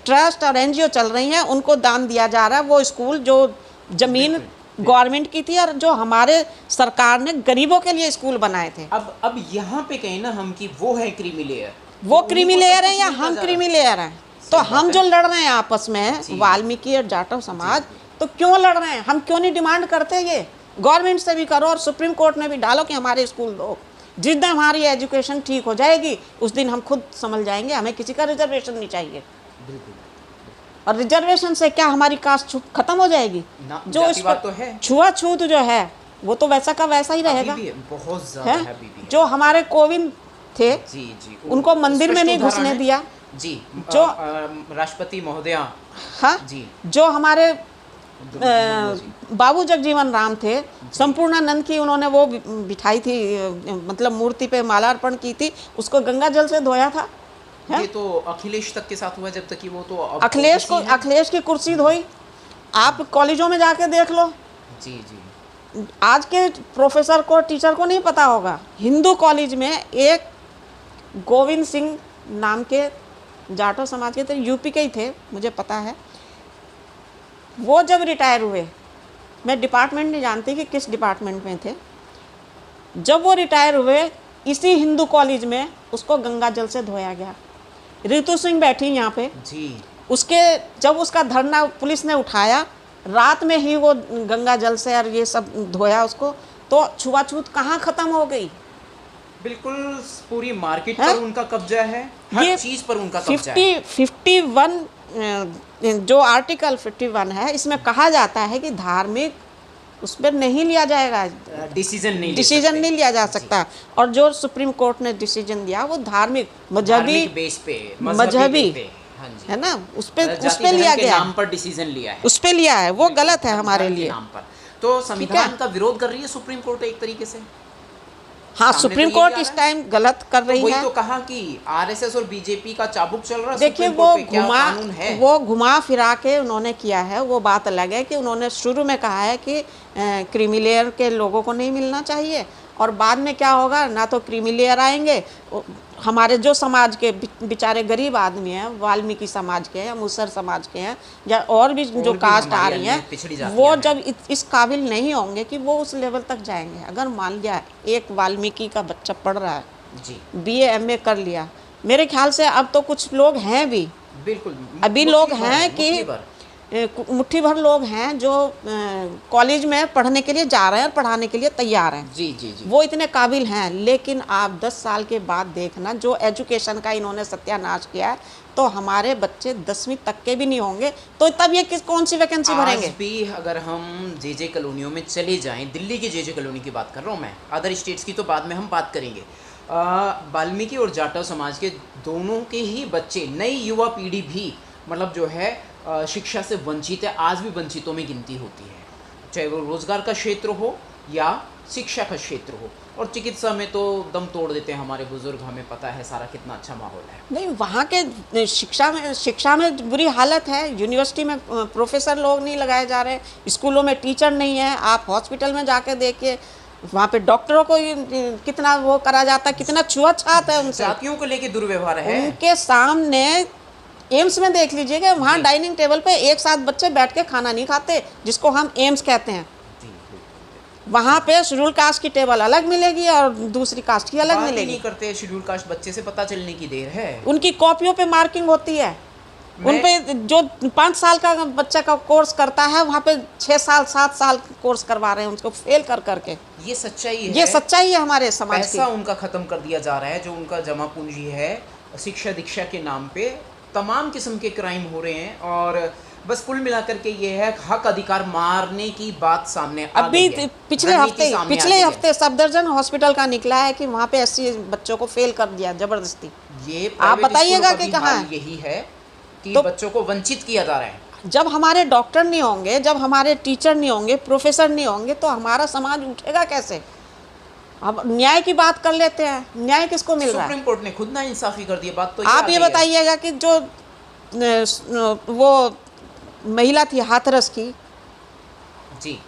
ट्रस्ट और एनजीओ चल रही हैं, उनको दान दिया जा रहा है। वो स्कूल जो ज़मीन गवर्नमेंट की थी और जो हमारे सरकार ने गरीबों के लिए स्कूल बनाए थे। अब यहाँ पे कहें ना हम कि वो है क्रीमी लेयर, वो क्रीमी लेयर है या हम क्रीमी लेयर हैं। तो हम जो लड़ रहे हैं आपस में, जी। वाल्मीकि और जाटव समाज, तो क्यों लड़ रहे हैं, हम क्यों नहीं डिमांड करते? ये गवर्नमेंट से भी करो और सुप्रीम कोर्ट में भी डालो कि हमारे स्कूल दो। जिस दिन हमारी एजुकेशन ठीक हो जाएगी उस दिन हम खुद समझ जाएंगे, हमें किसी का रिजर्वेशन नहीं चाहिए। और रिजर्वेशन से क्या हमारी कास्ट खत्म हो जाएगी? जो इस बात तो है, छुआछूत जो है वो तो वैसा का वैसा ही रहेगा। अभी भी बहुत ज़्यादा है अभी भी। जो हमारे कोविंद थे जी उनको मंदिर में नहीं घुसने दिया जी। जो राष्ट्रपति महोदया, हाँ जी, जो हमारे बाबू जगजीवन राम थे, संपूर्णानंद की उन्होंने वो बिठाई थी, मतलब मूर्ति पे माला अर्पण की थी, उसको गंगा जल से धोया था। ये तो अखिलेश तक के साथ हुआ, जब तक कि वो तो अखिलेश की कुर्सी धोई। आप कॉलेजों में जाके देख लो। जी। आज के प्रोफेसर को, टीचर को नहीं पता होगा, हिंदू कॉलेज में एक गोविंद सिंह नाम के जाटव समाज के थे, यूपी के ही थे, मुझे पता है। वो जब रिटायर हुए, मैं डिपार्टमेंट नहीं जानती कि किस डिपार्टमेंट में थे, जब वो रिटायर हुए इसी हिंदू कॉलेज में उसको गंगा जल से धोया गया। रितु सिंह बैठी यहाँ पे जी। जब उसका धरना पुलिस ने उठाया, रात में ही वो गंगा जल से और ये सब धोया उसको, तो छुआछूत कहाँ ख़त्म हो गई? बिल्कुल पूरी मार्केट पर उनका कब्जा है, हर चीज़ पर उनका कब्जा है। 51 जो आर्टिकल 51 है, इसमें कहा जाता है कि धार्मिक उस पर नहीं लिया जाएगा, डिसीजन नहीं लिया जा सकता। और जो सुप्रीम कोर्ट ने डिसीजन दिया वो धार्मिक मजहबी बेस पे, मजहबी है ना, उस पे लिया गया, नाम पर डिसीजन लिया है, उस पे लिया है, वो गलत है हमारे लिए। नाम पर तो संविधान का विरोध कर रही है सुप्रीम कोर्ट एक तरीके से। हाँ, सुप्रीम कोर्ट इस टाइम गलत कर रही है। वही तो कहा कि आरएसएस और बीजेपी का चाबुक चल रहा है। देखिए वो घुमा फिरा के उन्होंने किया है। वो बात अलग है कि उन्होंने शुरू में कहा है कि क्रीमी लेयर के लोगों को नहीं मिलना चाहिए, और बाद में क्या होगा, ना तो क्रीमी लेयर आएंगे, हमारे जो समाज के बेचारे गरीब आदमी हैं, वाल्मीकि समाज के हैं, मुसर समाज के हैं, या और भी जो कास्ट आ रही हैं, वो जब इस काबिल नहीं होंगे कि वो उस लेवल तक जाएंगे। अगर मान लिया एक वाल्मीकि का बच्चा पढ़ रहा है जी, BA MA कर लिया, मेरे ख्याल से अब तो कुछ लोग हैं भी, बिल्कुल अभी लोग हैं कि मुट्ठी भर लोग हैं जो कॉलेज में पढ़ने के लिए जा रहे हैं और पढ़ाने के लिए तैयार हैं। जी। वो इतने काबिल हैं, लेकिन आप 10 साल के बाद देखना जो एजुकेशन का इन्होंने सत्यानाश किया है, तो हमारे बच्चे 10वीं तक के भी नहीं होंगे, तो तब ये कौन सी वैकेंसी भरेंगे? आज भी अगर हम जे कॉलोनियों में चले जाएं, दिल्ली की जे कॉलोनी की बात कर रहा हूँ मैं, अदर स्टेट्स की तो बाद में हम बात करेंगे। वाल्मीकि और जाटव समाज के दोनों के ही बच्चे, नई युवा पीढ़ी भी मतलब जो है शिक्षा से वंचित है, आज भी वंचितों में गिनती होती है, चाहे वो रोज़गार का क्षेत्र हो या शिक्षा का क्षेत्र हो, और चिकित्सा में तो दम तोड़ देते हैं हमारे बुजुर्ग, हमें पता है सारा कितना अच्छा माहौल है। नहीं, वहाँ के शिक्षा में बुरी हालत है। यूनिवर्सिटी में प्रोफेसर लोग नहीं लगाए जा रहे, स्कूलों में टीचर नहीं है। आप हॉस्पिटल में जाके देखिए, वहाँ पे डॉक्टरों को कितना वो करा जाता है, कितना छुआछूत है उनसे, जातियों को लेके दुर्व्यवहार है। उनके सामने। एम्स में देख लीजिएगा, वहाँ डाइनिंग टेबल पे एक साथ बच्चे बैठ के खाना नहीं खाते, जिसको हम एम्स कहते हैं। वहाँ पे शेड्यूल कास्ट की टेबल अलग मिलेगी और दूसरी कास्ट की अलग मिलेगी। नहीं करते शेड्यूल कास्ट, बच्चे से पता चलने की देर है। उनकी कॉपियों पे मार्किंग होती है। उन पे जो 5 साल का बच्चा का कोर्स करता है, वहाँ पे 6 साल 7 साल कोर्स करवा रहे हैं उसको फेल कर करके। ये सच्चाई है, ये सच्चाई है हमारे समाज की। पैसा उनका खत्म कर दिया जा रहा है, जो उनका जमा पूंजी है शिक्षा दीक्षा के नाम पे। तमाम किस्म के क्राइम हो रहे हैं, और बस कुल मिलाकर के ये है हक अधिकार मारने की बात सामने आ अभी गई है। पिछले हफ्ते सफदरजंग हॉस्पिटल का निकला है कि वहाँ पे एससी बच्चों को फेल कर दिया जबरदस्ती। ये आप बताइएगा कि कहाँ है? यही है कि तो बच्चों को वंचित किया जा रहा है। जब हमारे डॉक्टर नहीं होंगे, जब हमारे टीचर नहीं होंगे, प्रोफेसर नहीं होंगे, तो हमारा समाज उठेगा कैसे? अब न्याय की बात कर लेते हैं, न्याय किसको मिल रहा है? सुप्रीम कोर्ट ने खुद ना इंसाफी कर दी। बात तो आप ये बताइएगा कि जो वो महिला थी हाथरस की, जी,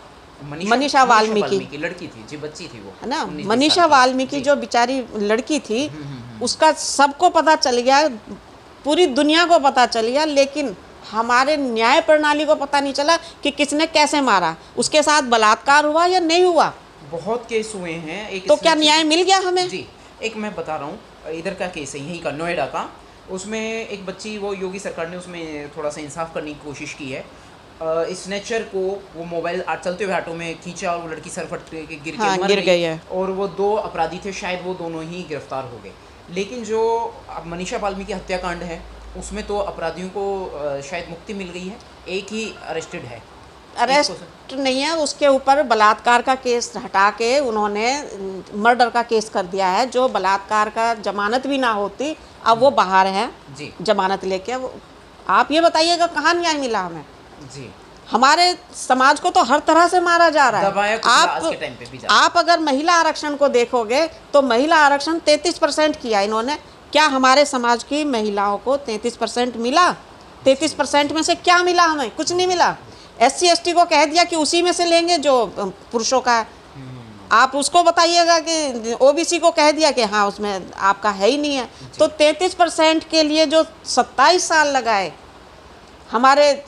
मनीषा वाल्मीकि लड़की थी जी, बच्ची थी वो, है ना, मनीषा वाल्मीकि जो बेचारी लड़की थी, उसका सबको पता चल गया, पूरी दुनिया को पता चल गया, लेकिन हमारे न्याय प्रणाली को पता नहीं चला कि किसने कैसे मारा, उसके साथ बलात्कार हुआ या नहीं हुआ। बहुत केस हुए हैं। एक तो क्या न्याय मिल गया हमें? जी, एक मैं बता रहा हूँ, इधर का केस है, यहीं का, नोएडा का। उसमें एक बच्ची, वो योगी सरकार ने उसमें थोड़ा सा इंसाफ करने की कोशिश की है। स्नेचर को वो मोबाइल चलते हुए ऑटो में खींचा और वो लड़की सर फट के गिर गई है, और वो 2 अपराधी थे, शायद वो दोनों ही गिरफ्तार हो गए। लेकिन जो मनीषा वाल्मीकि हत्याकांड है, उसमें तो अपराधियों को शायद मुक्ति मिल गई है, एक ही अरेस्टेड है। अरेस्ट नहीं है, उसके ऊपर बलात्कार का केस हटा के उन्होंने मर्डर का केस कर दिया है। जो बलात्कार का जमानत भी ना होती, अब वो बाहर है जी, जमानत लेके। वो आप ये बताइएगा कहाँ न्याय मिला हमें? जी, हमारे समाज को तो हर तरह से मारा जा रहा है। आप अगर महिला आरक्षण को देखोगे तो महिला आरक्षण 33% किया इन्होंने। क्या हमारे समाज की महिलाओं को 33% मिला? 33% में से क्या मिला हमें? कुछ नहीं मिला। SC ST को कह दिया कि उसी में से लेंगे जो पुरुषों का है। आप उसको बताइएगा कि OBC को कह दिया कि हाँ उसमें आपका है ही नहीं है। तो 33% के लिए जो 27 साल लगाए, हमारे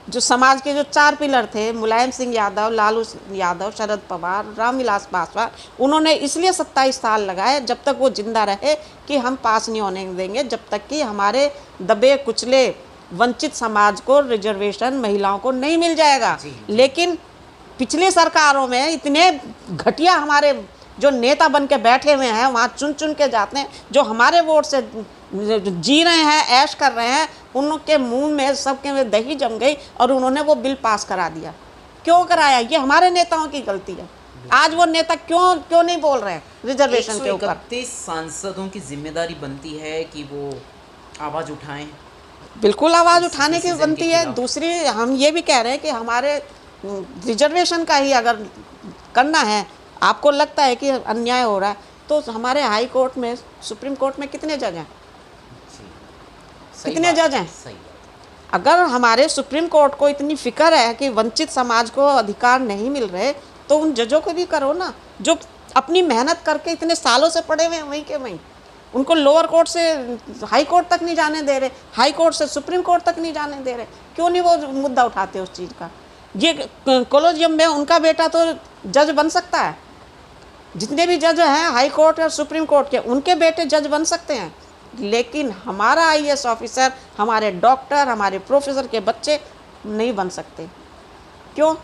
जो समाज के जो 4 पिलर थे, मुलायम सिंह यादव, लालू यादव, शरद पवार, रामविलास पासवान, उन्होंने इसलिए 27 साल लगाए जब तक वो जिंदा रहे कि हम पास नहीं होने देंगे, जब तक कि हमारे दबे कुचले वंचित समाज को रिजर्वेशन महिलाओं को नहीं मिल जाएगा। लेकिन पिछली सरकारों में इतने घटिया हमारे जो नेता बन के बैठे हुए हैं, वहाँ चुन चुन के जाते हैं, जो हमारे वोट से जी रहे हैं, ऐश कर रहे हैं, उनके मुंह में सबके में दही जम गई और उन्होंने वो बिल पास करा दिया। क्यों कराया? ये हमारे नेताओं की गलती है। आज वो नेता क्यों नहीं बोल रहे हैं रिजर्वेशन के ऊपर? 131 सांसदों की जिम्मेदारी बनती है कि वो आवाज़ उठाएं। बिल्कुल आवाज़ उठाने की बनती है। दूसरी, हम ये भी कह रहे हैं कि हमारे रिजर्वेशन का ही अगर करना है, आपको लगता है कि अन्याय हो रहा है, तो हमारे हाई कोर्ट में, सुप्रीम कोर्ट में कितने जज हैं? कितने जज हैं? अगर हमारे सुप्रीम कोर्ट को इतनी फिक्र है कि वंचित समाज को अधिकार नहीं मिल रहे, तो उन जजों को भी करो ना, जो अपनी मेहनत करके इतने सालों से पढ़े हुए हैं वहीं के वहीं। उनको लोअर कोर्ट से हाई कोर्ट तक नहीं जाने दे रहे, हाई कोर्ट से सुप्रीम कोर्ट तक नहीं जाने दे रहे। क्यों नहीं वो मुद्दा उठाते उस चीज़ का? ये कॉलेजियम में उनका बेटा तो जज बन सकता है। जितने भी जज हैं हाई कोर्ट और सुप्रीम कोर्ट के, उनके बेटे जज बन सकते हैं। लेकिन हमारा IAS ऑफिसर, हमारे डॉक्टर, हमारे प्रोफेसर के बच्चे नहीं बन सकते। क्यों?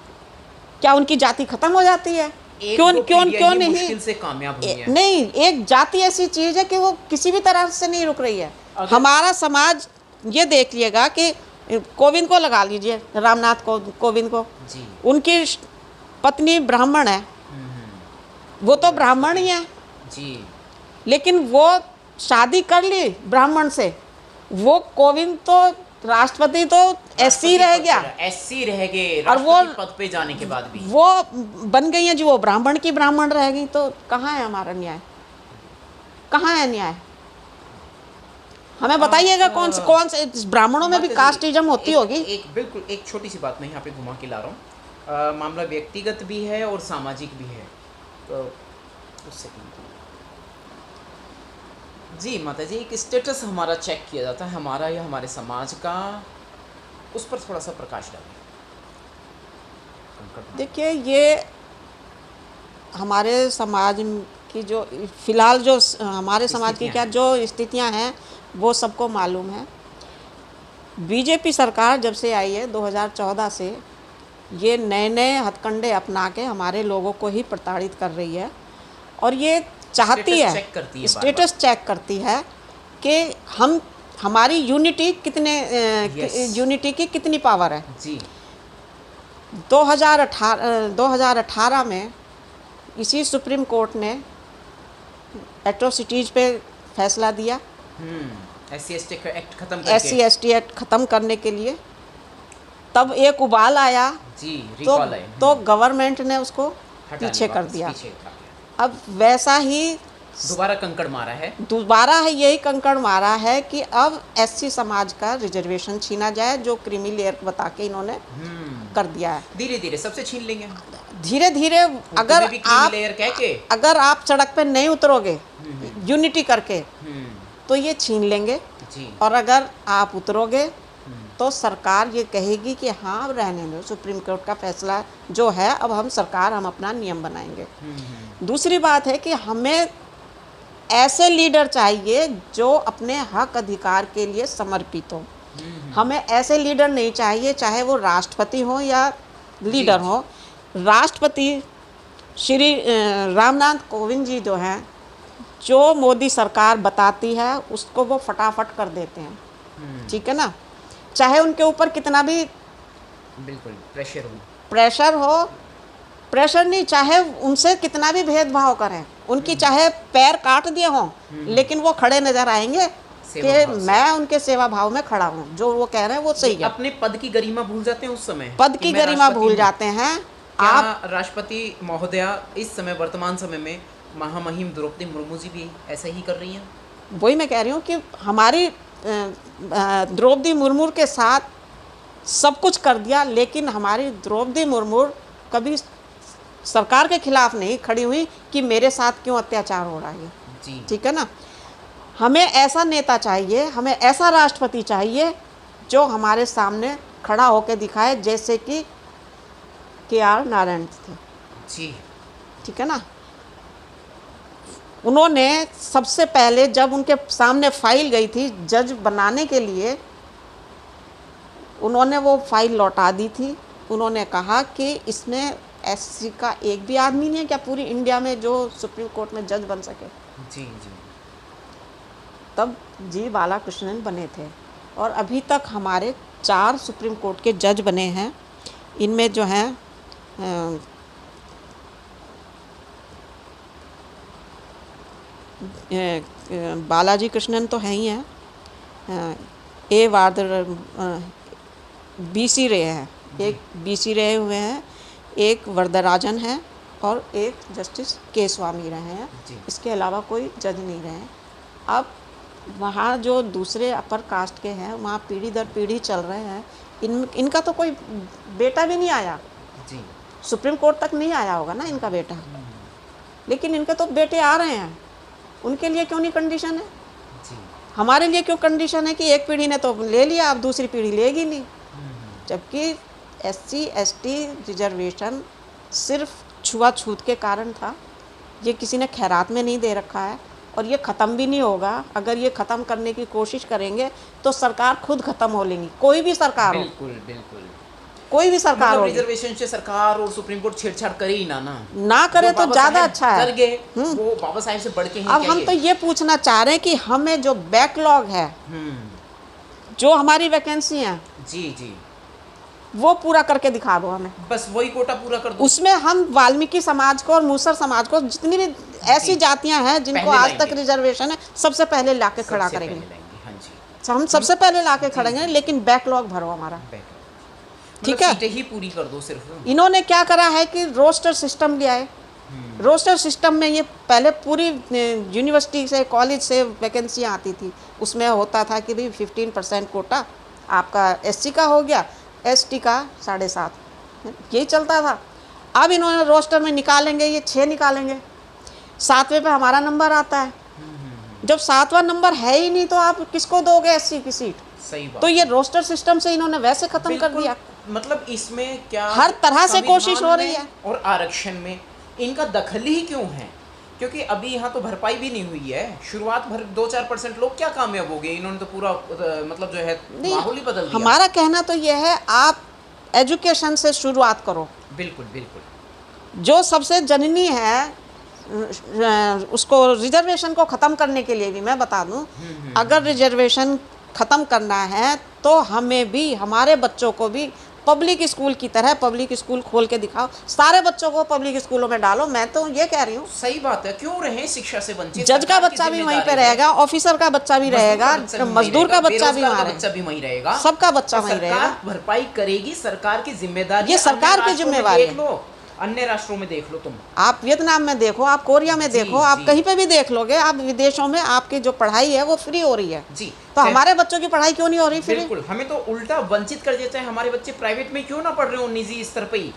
क्या उनकी जाति खत्म हो जाती है? क्यों नहीं? मुश्किल से कामयाब हुई है। नहीं, एक जाति ऐसी चीज़ है कि वो किसी भी तरह से नहीं रुक रही है। हमारा समाज, ये देखिएगा कि कोविंद को लगा लीजिए, रामनाथ कोविंद को जी। उनकी पत्नी ब्राह्मण है, वो तो ब्राह्मण ही है जी, लेकिन वो शादी कर ली ब्राह्मण से। वो कोविंद तो राष्ट्रपति तो एससी रह गया, एससी रह गए और वो राष्ट्रपति पद पे जाने के बाद भी वो बन गई हैं जो वो ब्राह्मण की ब्राह्मण रह गई। तो कहाँ है हमारा न्याय, कहाँ है न्याय? हमें बताइएगा कौन से ब्राह्मणों में भी कास्टिज्म होती होगी। एक बिल्कुल एक छोटी सी बात मैं यहाँ पे घुमा के ला रहा हूँ। मामला व्यक्तिगत भी है और सामाजिक भी है। तो उससे जी माता जी, एक स्टेटस हमारा चेक किया जाता है, हमारा या हमारे समाज का, उस पर थोड़ा सा प्रकाश डालिए। देखिए, ये हमारे समाज की जो फिलहाल जो हमारे समाज की क्या जो स्थितियां हैं वो सबको मालूम है। बीजेपी सरकार जब से आई है 2014 से, ये नए नए हथकंडे अपना के हमारे लोगों को ही प्रताड़ित कर रही है, और ये चाहती है, स्टेटस चेक करती है कि हमारी यूनिटी यूनिटी की कितनी पावर है जी। 2018 में इसी सुप्रीम कोर्ट ने एट्रोसिटीज़ पे फैसला दिया, SC ST एक्ट खत्म करके, SC ST एक्ट ख़त्म करने के लिए। तब एक उबाल आया जी, तो गवर्नमेंट ने उसको पीछे कर दिया। अब वैसा ही दोबारा कंकड़ मारा है, यही कंकड़ मारा है कि अब SC समाज का रिजर्वेशन छीना जाए, जो क्रीमी लेयर बता के इन्होंने कर दिया है। धीरे धीरे सबसे छीन लेंगे, धीरे धीरे। अगर आप सड़क पे नहीं उतरोगे यूनिटी करके तो ये छीन लेंगे जी। और अगर आप उतरोगे तो सरकार ये कहेगी कि हाँ अब रहने दो, सुप्रीम कोर्ट का फैसला जो है, अब हम अपना नियम बनाएंगे। दूसरी बात है कि हमें ऐसे लीडर चाहिए जो अपने हक अधिकार के लिए समर्पित हो। हमें ऐसे लीडर नहीं चाहिए, चाहे वो राष्ट्रपति हो या लीडर हो। राष्ट्रपति श्री रामनाथ कोविंद जी जो हैं, जो मोदी सरकार बताती है उसको वो फटाफट कर देते हैं, ठीक है ना। चाहे उनके ऊपर कितना भी बिल्कुल प्रेशर नहीं, चाहे उनसे कितना भी भेदभाव करें, उनकी चाहे पैर काट दिए हों, लेकिन वो खड़े नजर आएंगे कि मैं उनके सेवा भाव में खड़ा हूँ, जो वो कह रहे हैं वो सही है। अपने पद की गरिमा भूल जाते हैं उस समय, पद की गरिमा भूल जाते हैं। आप राष्ट्रपति महोदया इस समय वर्तमान समय में महामहिम द्रौपदी मुर्मू जी भी ऐसा ही कर रही हैं। वही मैं कह रही हूँ कि हमारी द्रौपदी मुर्मू के साथ सब कुछ कर दिया, लेकिन हमारी द्रौपदी मुर्मू कभी सरकार के खिलाफ नहीं खड़ी हुई कि मेरे साथ क्यों अत्याचार हो रहा है जी, ठीक है ना। हमें ऐसा नेता चाहिए, हमें ऐसा राष्ट्रपति चाहिए जो हमारे सामने खड़ा होकर दिखाए, जैसे कि KR नारायण थे जी, ठीक है ना। उन्होंने सबसे पहले जब उनके सामने फाइल गई थी जज बनाने के लिए, उन्होंने वो फाइल लौटा दी थी। उन्होंने कहा कि इसमें SC का एक भी आदमी नहीं है क्या पूरी इंडिया में जो सुप्रीम कोर्ट में जज बन सके जी जी। तब G बालाकृष्णन बने थे, और अभी तक हमारे 4 सुप्रीम कोर्ट के जज बने हैं। इनमें जो हैं बालाजी कृष्णन तो हैं ही हैं, A BC रहे हैं, एक BC रहे हुए हैं, एक वरदराजन है और एक जस्टिस K स्वामी रहे हैं। इसके अलावा कोई जज नहीं रहे हैं। अब वहाँ जो दूसरे अपर कास्ट के हैं वहाँ पीढ़ी दर पीढ़ी चल रहे हैं। इनका तो कोई बेटा भी नहीं आया जी, सुप्रीम कोर्ट तक नहीं आया होगा ना इनका बेटा, लेकिन इनके तो बेटे आ रहे हैं। उनके लिए क्यों नहीं कंडीशन है जी। हमारे लिए क्यों कंडीशन है कि एक पीढ़ी ने तो ले लिया, अब दूसरी पीढ़ी लेगी नहीं। जबकि SC ST रिजर्वेशन सिर्फ छुआछूत के कारण था, ये किसी ने खैरात में नहीं दे रखा है, और ये ख़त्म भी नहीं होगा। अगर ये ख़त्म करने की कोशिश करेंगे तो सरकार खुद ख़त्म हो लेंगी, कोई भी सरकार हो, बिल्कुल कोई भी सरकार हो। रिजर्वेशन से सरकार और सुप्रीम कोर्ट छेड़छाड़ करे ही ना करे तो ज़्यादा अच्छा है। कर गए वो बाबा साहेब से बढ़ के हैं। अब हम तो ये पूछना चाह रहे हैं कि हमें जो बैकलॉग है, जो हमारी वैकेंसी है जी, वो पूरा करके दिखा दो हमें, बस वही कोटा पूरा कर दो। उसमें हम वाल्मीकि समाज को और मूसर समाज को, जितनी भी ऐसी जातियां हैं जिनको आज तक रिजर्वेशन है, सबसे पहले लाके खड़ा करेंगे। हम सबसे पहले लाके खड़ेंगे, लेकिन बैकलॉग भरो हमारा। ठीक है, सीटें ही पूरी कर दो सिर्फ। इन्होंने क्या करा है कि रोस्टर सिस्टम लिया है। रोस्टर सिस्टम में ये पहले पूरी यूनिवर्सिटी से, कॉलेज से वैकेंसियाँ आती थी, उसमें होता था कि भाई 15% कोटा आपका SC का हो गया, ST का 7.5, यही चलता था। अब इन्होंने रोस्टर में निकालेंगे, ये 6 निकालेंगे, 7वें पे हमारा नंबर आता है। जब 7वां नंबर है ही नहीं तो आप किसको दोगे SC की सीट? सही बात। तो ये रोस्टर सिस्टम से इन्होंने वैसे खत्म कर दिया। मतलब इसमें क्या हर तरह से कोशिश हो रही है। और आरक्षण में इनका दखल ही क्यों है? क्योंकि अभी यहाँ तो भरपाई भी नहीं हुई है। शुरुआत भर 2-4% लोग क्या कामयाब हो गए? इन्होंने तो पूरा मतलब जो है माहौल ही बदल दिया। हमारा कहना तो ये है, आप एजुकेशन से शुरुआत करो। बिल्कुल बिल्कुल। जो सबसे जननी है उसको, रिजर्वेशन को ख़त्म करने के लिए भी मैं बता दूं, अगर रिजर्वेशन ख़त्म करना है तो हमें भी, हमारे बच्चों को भी पब्लिक स्कूल की तरह पब्लिक स्कूल खोल के दिखाओ, सारे बच्चों को पब्लिक स्कूलों में डालो। मैं तो ये कह रही हूँ। सही बात है, क्यों रहे शिक्षा से वंचित? जज का बच्चा भी वहीं पे रहेगा, ऑफिसर का बच्चा भी रहेगा, मजदूर का बच्चा भी वहीं रहेगा, सबका बच्चा वहीं रहेगा। भरपाई करेगी, सरकार की जिम्मेदारी, ये सरकार की जिम्मेवारी है। अन्य राष्ट्रों में देख लो, तुम आप वियतनाम में देखो, आप कोरिया में देखो, आप कहीं पे भी देख लोगे, आप विदेशों में आपकी जो पढ़ाई है वो फ्री हो रही है जी। तो हमारे बच्चों की पढ़ाई क्यों नहीं हो रही फ्री? बिल्कुल, हमें तो उल्टा वंचित कर देते हैं। हमारे बच्चे प्राइवेट में क्यों ना पढ़ रहे हो, निजी स्तर पे ही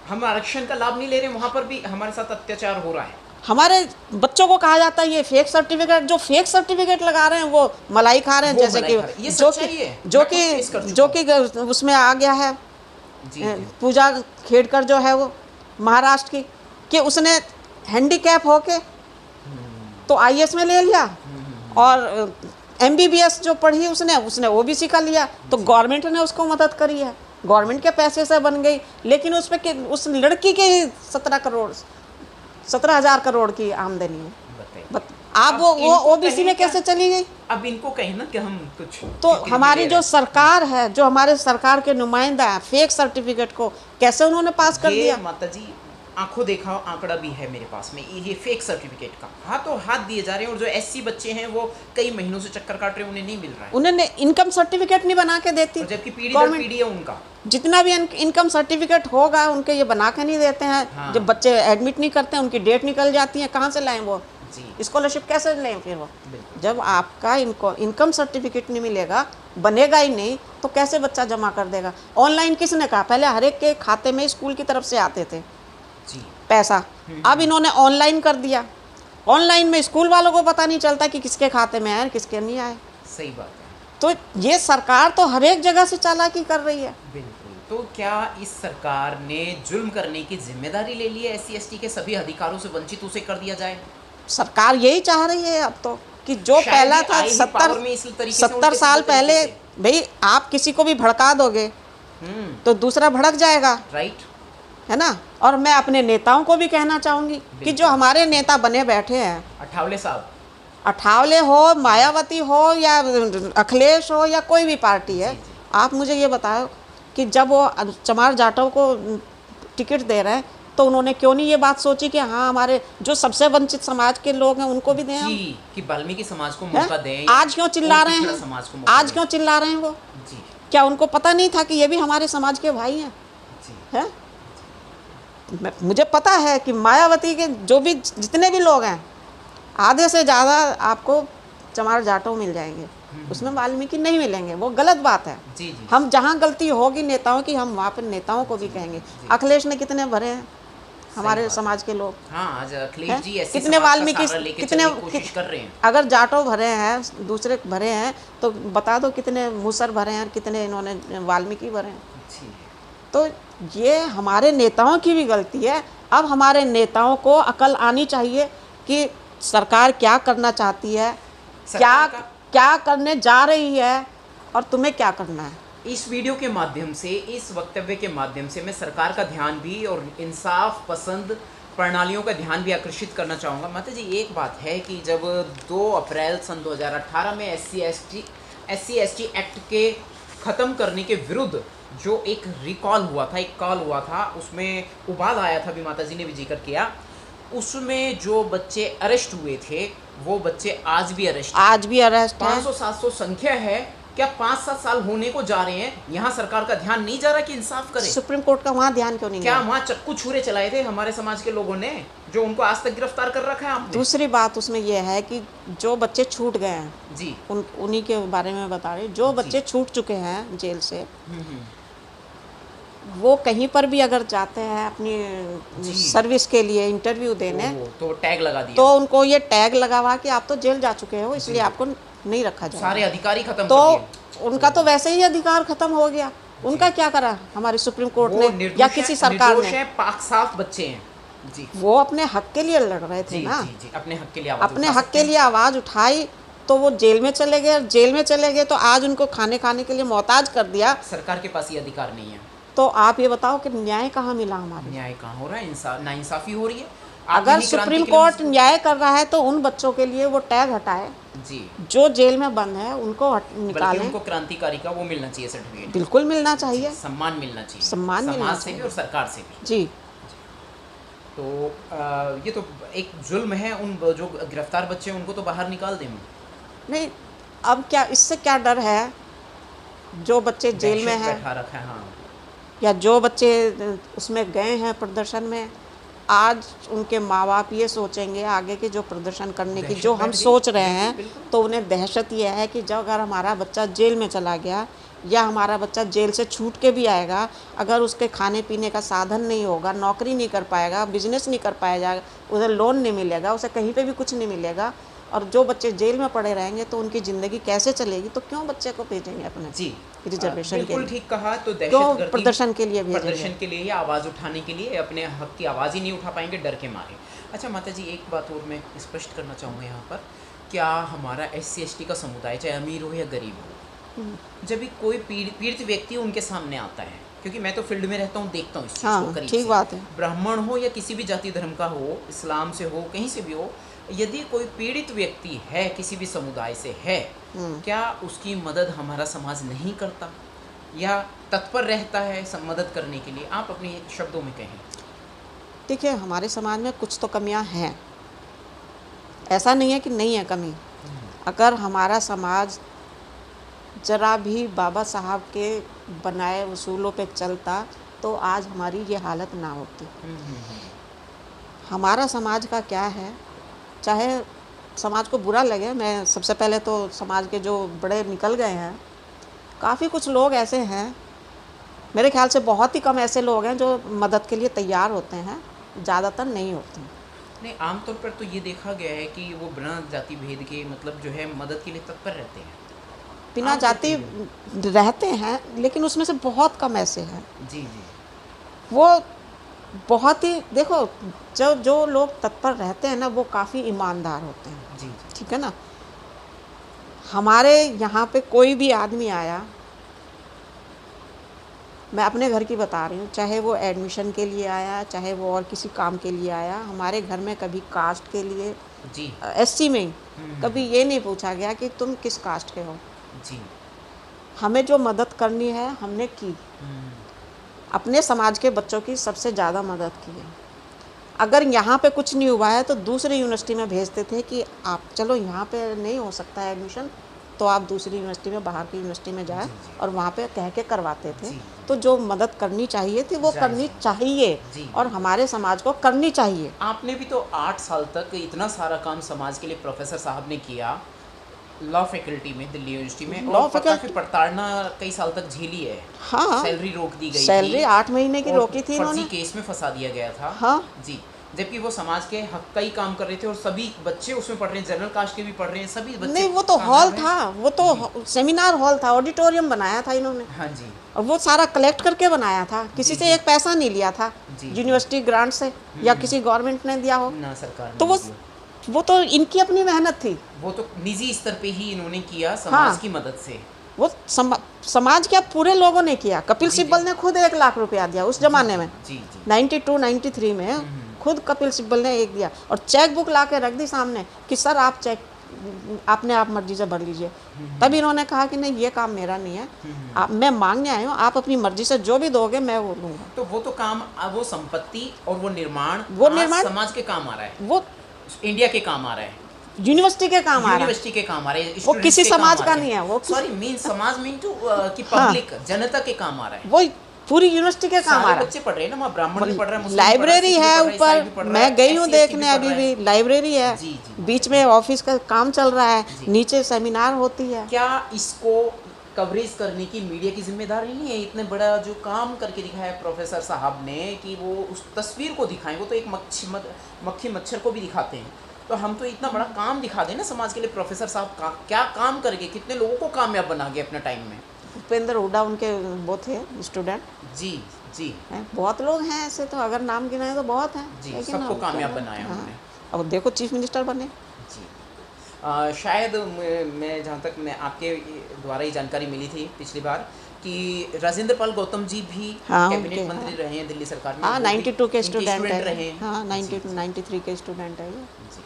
हम आरक्षण का लाभ नहीं ले रहे, वहाँ पर भी हमारे साथ अत्याचार हो रहा है। हमारे बच्चों को कहा जाता है ये फेक सर्टिफिकेट, जो फेक सर्टिफिकेट लगा रहे हैं वो मलाई खा रहे हैं, जैसे कि जो कि उसमें आ गया है पूजा खेड़कर जो है वो महाराष्ट्र की, कि उसने हैंडीकैप होके तो IAS में ले लिया, और MBBS जो पढ़ी उसने OBC का लिया, तो गवर्नमेंट ने उसको मदद करी है, गवर्नमेंट के पैसे से बन गई। लेकिन उस पे उस लड़की के 17,000 करोड़ की आमदनी है। आप वो OBC में कैसे चली गई? अब इनको कहीं ना कि हम कुछ तो हमारी जो सरकार है, जो हमारे सरकार के नुमाइंदा है, फेक सर्टिफिकेट को कैसे उन्होंने पास कर दिया? माता जी, आंखों देखा आंकड़ा भी है मेरे पास में, ये फेक सर्टिफिकेट का हाथों हाथ दिए जा रहे हैं। और जो SC बच्चे हैं वो कई महीनों से चक्कर काट रहे हैं, उन्हें नहीं मिल रहा है। उन्हें इनकम सर्टिफिकेट नहीं बना के देती, जबकि पीढ़ी है उनका। जितना भी इनकम सर्टिफिकेट होगा उनके ये बना के नहीं देते हैं। हाँ। जब बच्चे एडमिट नहीं करते हैं, उनकी डेट निकल जाती है, कहाँ से लाएं वो स्कॉलरशिप, कैसे लें फिर वो? जब आपका इनकम सर्टिफिकेट नहीं मिलेगा, बनेगा ही नहीं, तो कैसे बच्चा जमा कर देगा? ऑनलाइन किसने कहा? पहले हर एक के खाते में स्कूल की तरफ से आते थे जी पैसा, अब इन्होंने ऑनलाइन कर दिया। ऑनलाइन में स्कूल वालों को पता नहीं चलता कि किसके खाते में आए किसके नहीं आए। सही बात है। तो ये सरकार तो हर एक जगह से चालाकी कर रही है। बिल्कुल। तो क्या इस सरकार ने जुल्म करने की जिम्मेदारी ले ली है? SC ST के सभी अधिकारों से वंचित उसे कर दिया जाए? सरकार यही चाह रही है अब तो, कि जो पहला था 70 साल पहले, भाई आप किसी को भी भड़का दोगे तो दूसरा भड़क जाएगा, राइट, है ना? और मैं अपने नेताओं को भी कहना चाहूँगी कि जो हमारे नेता बने बैठे हैं, अठावले साहब, अठावले हो, मायावती हो या अखिलेश हो या कोई भी पार्टी है, आप मुझे ये बताओ कि जब वो चमार जाटव को टिकट दे रहे हैं तो उन्होंने क्यों नहीं ये बात सोची कि हाँ हमारे जो सबसे वंचित समाज के लोग हैं उनको भी दें हम, कि वाल्मीकि समाज को मौका दें। आज क्यों चिल्ला रहे हैं? आज क्यों चिल्ला रहे हैं वो? क्या उनको पता नहीं था कि ये भी हमारे समाज के भाई हैं? है? मुझे पता है कि मायावती के जो भी जितने भी लोग हैं, आधे से ज़्यादा आपको चमार जाटव मिल जाएंगे, उसमें वाल्मीकि नहीं मिलेंगे। वो गलत बात है। हम जहाँ गलती होगी नेताओं की, हम वहाँ पर नेताओं को भी कहेंगे। अखिलेश ने कितने भरे हैं हमारे समाज के लोग? हाँ, आज अखिलेश जी कितने वाल्मीकि, कितने कोशिश कर रहे हैं। अगर जाटव भरे हैं, दूसरे भरे हैं, तो बता दो कितने मूसर भरे हैं, कितने इन्होंने वाल्मीकि भरे हैं। तो ये हमारे नेताओं की भी गलती है। अब हमारे नेताओं को अकल आनी चाहिए कि सरकार क्या करना चाहती है, क्या करने जा रही है और तुम्हें क्या करना है। इस वीडियो के माध्यम से, इस वक्तव्य के माध्यम से मैं सरकार का ध्यान भी और इंसाफ पसंद प्रणालियों का ध्यान भी आकर्षित करना चाहूँगा। माता जी, एक बात है कि जब 2 अप्रैल सन 2018 में SC ST एक्ट के ख़त्म करने के विरुद्ध जो एक रिकॉल हुआ था, एक कॉल हुआ था, उसमें उबाल आया था, भी माता जी ने भी जिक्र किया, उसमें जो बच्चे अरेस्ट हुए थे वो बच्चे आज भी अरेस्ट आज भी अरेस्ट है। 500-700 संख्या है। क्या 5-7 साल होने को जा रहे हैं, यहाँ सरकार का ध्यान नहीं जा रहा कि इंसाफ करे? सुप्रीम कोर्ट का वहाँ ध्यान क्यों नहीं क्या गया? वहाँ चक्कू छुरे चलाए थे हमारे समाज के लोगों ने, जो उनको आज तक गिरफ्तार कर रखा है आपने? दूसरी बात उसमें यह है कि जो बच्चे छूट गए हैं जी उन्हीं के बारे में बता रहे, जो बच्चे छूट चुके हैं जेल से, वो कहीं पर भी अगर जाते हैं अपनी सर्विस के लिए इंटरव्यू देने, तो टैग लगा दिया, तो उनको ये टैग लगावा कि आप तो जेल जा चुके हो, इसलिए आपको नहीं रखा जाए। सारे अधिकारी खत्म तो कर दिए। उनका तो वैसे ही अधिकार खत्म हो गया। उनका क्या करा हमारी सुप्रीम कोर्ट वो ने निर्दोष या किसी सरकार निर्दोष ने? हैं, पाक साफ बच्चे हैं। जी वो अपने हक के लिए लड़ रहे थे जी ना, जी जी, अपने हक के लिए आवाज अपने उठा हक सकते के लिए आवाज़ उठाई, तो वो जेल में चले गए। जेल में चले गए तो आज उनको खाने के लिए मोहताज कर दिया। हैं। सरकार के पास ये अधिकार नहीं है। तो आप ये बताओ कि न्याय कहाँ मिला हमारे? न्याय कहाँ हो रहा है? नाइंसाफी हो रही है। आप अगर यही क्रांति सुप्रीम के लिए कोर्ट मजबूर- न्याय कर रहा है तो उन बच्चों के लिए वो टैग हटाए, जी, जो जेल में बंद है उनको बल्कि निकालें। उनको क्रांतिकारी का वो मिलना चाहिए सर्टिफिकेट, बिल्कुल मिलना चाहिए, सम्मान मिलना चाहिए, सम्मान मिलना समाज से भी चाहिए। और सरकार से भी। जी। तो ये तो एक जुल्म है। उन जो गिरफ्तार बच्चे हैं उनको तो बाहर निकाल दें। नहीं, अब क्या इससे क्या डर है? जो बच्चे जेल में दहशत हैं बैठा रखा है। हाँ या जो बच्चे उसमें गए हैं प्रदर्शन में, आज उनके माँ बाप ये सोचेंगे आगे के जो प्रदर्शन करने की दहशत जो हम बैठ गई। सोच रहे हैं, बिल्कुल। तो उन्हें दहशत ये है कि जब अगर हमारा बच्चा जेल में चला गया या हमारा बच्चा जेल से छूट के भी आएगा, अगर उसके खाने पीने का साधन नहीं होगा, नौकरी नहीं कर पाएगा, बिजनेस नहीं कर पाएगा, उसे लोन नहीं मिलेगा, उसे कहीं पे भी कुछ नहीं मिलेगा, और जो बच्चे जेल में पड़े रहेंगे तो उनकी ज़िंदगी कैसे चलेगी? तो क्यों बच्चे को भेजेंगे अपने जी, रिजर्वेशन के बिल्कुल लिए? ठीक कहा। तो क्यों दहशतगर्दी प्रदर्शन के लिए भेजेंगे? प्रदर्शन के लिए या आवाज़ उठाने के लिए, अपने हक की आवाज़ ही नहीं उठा पाएंगे डर के मारे। अच्छा माता जी, एक बात और मैं स्पष्ट करना चाहूँगा यहाँ पर, क्या हमारा SC/ST का समुदाय चाहे अमीर हो या गरीब हो, जब भी कोई पीड़ित व्यक्ति उनके सामने आता है, क्योंकि मैं तो फील्ड में रहता हूँ, देखता हूँ इस चीज़ को हाँ, करीब ठीक से, बात है। ब्राह्मण हो या किसी भी जाति धर्म का हो, इस्लाम से हो, कहीं से भी हो, यदि कोई पीड़ित व्यक्ति है किसी भी समुदाय से है, क्या उसकी मदद हमारा समाज नहीं करता या तत्पर रहता है मदद करने के लिए? आप अपने शब्दों में कहें। देखिए, हमारे समाज में कुछ तो कमियां हैं, ऐसा नहीं है कि नहीं है कमी। अगर हमारा समाज जरा भी बाबा साहब के बनाए उसूलों पे चलता तो आज हमारी ये हालत ना होती। हमारा समाज का क्या है, चाहे समाज को बुरा लगे, मैं सबसे पहले तो समाज के जो बड़े निकल गए हैं, काफ़ी कुछ लोग ऐसे हैं, मेरे ख्याल से बहुत ही कम ऐसे लोग हैं जो मदद के लिए तैयार होते हैं, ज़्यादातर नहीं होते हैं। नहीं, आमतौर पर तो ये देखा गया है कि वो बिना जाति भेद के मतलब जो है मदद के लिए तत्पर रहते हैं। बिना आम जाति रहते हैं, लेकिन उसमें से बहुत कम ऐसे हैं। जी जी वो बहुत ही, देखो, जो लोग तत्पर रहते हैं ना, वो काफ़ी ईमानदार होते हैं। जी जी ठीक है ना? हमारे यहाँ पे कोई भी आदमी आया, मैं अपने घर की बता रही हूँ, चाहे वो एडमिशन के लिए आया, चाहे वो और किसी काम के लिए आया, हमारे घर में कभी कास्ट के लिए, जी SC में ही कभी ये नहीं पूछा गया कि तुम किस कास्ट के हो। जी हमें जो मदद करनी है हमने की, अपने समाज के बच्चों की सबसे ज़्यादा मदद की है। अगर यहाँ पे कुछ नहीं हुआ है तो दूसरी यूनिवर्सिटी में भेजते थे कि आप चलो, यहाँ पे नहीं हो सकता है एडमिशन, तो आप दूसरी यूनिवर्सिटी में, बाहर की यूनिवर्सिटी में जाए, और वहाँ पे कह के करवाते थे। तो जो मदद करनी चाहिए थी वो करनी चाहिए, और हमारे समाज को करनी चाहिए। आपने भी तो 8 साल तक इतना सारा काम समाज के लिए प्रोफेसर साहब ने किया लॉ फैकल्टी में, दिल्ली यूनिवर्सिटी में, लॉ और फैकल्टी काफी प्रताड़ना कई साल तक झेली है। हाँ, सैलरी रोक दी गई सैलरी थी, 8 महीने की और रोकी थी फर्जी इन्होंने। केस में फंसा दिया गया था। हाँ जी, जबकि वो समाज के हक का ही काम कर रहे थे, और सभी बच्चे उसमें पढ़ रहे हैं, जनरल कास्ट के भी पढ़ रहे हैं, सभी बच्चे। नहीं, वो तो हॉल था, वो तो सेमिनार हॉल था, ऑडिटोरियम बनाया था इन्होंने, हाँ जी, और वो सारा कलेक्ट करके बनाया था, किसी से एक पैसा नहीं लिया था, जी। यूनिवर्सिटी ग्रांट से या किसी गवर्नमेंट ने दिया हो। ना सरकार ने तो दिया। वो तो इनकी अपनी मेहनत थी। वो तो निजी स्तर पे ही इन्होंने किया, समाज हाँ। की मदद से। वो समाज क्या, पूरे लोगों ने किया। कपिल सिब्बल ने खुद 1 लाख रुपया दिया उस जमाने में, जी जी 92-93 में खुद कपिल सिब्बल ने एक दिया, और चेक बुक ला के रख दी सामने कि सर आप चेक अपने आप मर्जी से भर लीजिए। तब इन्होंने कहा कि नहीं, ये काम मेरा नहीं है, आप, मैं मांगने आई हूँ, आप अपनी मर्जी से जो भी दोगे मैं वो लूँगा। तो वो तो काम, वो संपत्ति और वो निर्माण निर्माण समाज के काम आ रहा है, वो इंडिया के काम आ रहा है, यूनिवर्सिटी के काम आ रहा है, यूनिवर्सिटी के काम आ रहे हैं, वो students किसी के काम समाज आ का रहे नहीं हैं। है, वो सॉरी, मीन समाज मीन टू कि हाँ। पब्लिक, जनता के काम आ रहा है। वो पूरी यूनिवर्सिटी के काम आ सारे रहा है। बच्चे पढ़ रहे हैं ना, वहाँ ब्राह्मण भी पढ़ रहा है, मुस्लिम भी पढ़ रहा है, लाइब्रेरी सिख भी है पढ़ रहा है, ईसाई भी ऊपर, पढ़ रहा मैं है, गई हूँ SC, देखने, ST अभी पढ़ रहा भी लाइब्रेरी है, जी, जी। बीच में ऑफिस का काम चल रहा है, जी। नीचे सेमिनार होती है। क्या इसको कवरेज करने की मीडिया की जिम्मेदारी नहीं है? इतने बड़ा जो काम करके दिखाया है प्रोफेसर साहब ने कि वो उस तस्वीर को दिखाएं, वो तो एक मक्खी मच्छर को भी दिखाते हैं, तो हम तो इतना बड़ा काम दिखा दें ना समाज के लिए। प्रोफेसर साहब क्या काम करके कितने लोगों को कामयाब बना गए अपने टाइम में। उपेंद्र हुड्डा उनके वो थे स्टूडेंट। जी जी हैं, बहुत लोग हैं ऐसे, तो अगर नाम गिनाए तो बहुत हैं, जी, लेकिन सबको अब कामयाब क्या, बनाया हाँ, उन्होंने। अब देखो चीफ मिनिस्टर बने। जी। शायद मैं जहाँ तक मैं आपके द्वारा ही जानकारी मिली थी पिछली बार कि राजेंद्र पाल गौतम जी भी हाँ, कैबिनेट उनके, मंत्री रहे हैं दिल्ली सरकार में। हाँ, वो भी 92 के इनके स्टूडेंट रहे है, हैं। हाँ, जी, 90 जी। 93 के स्टूडेंट है ये। जी,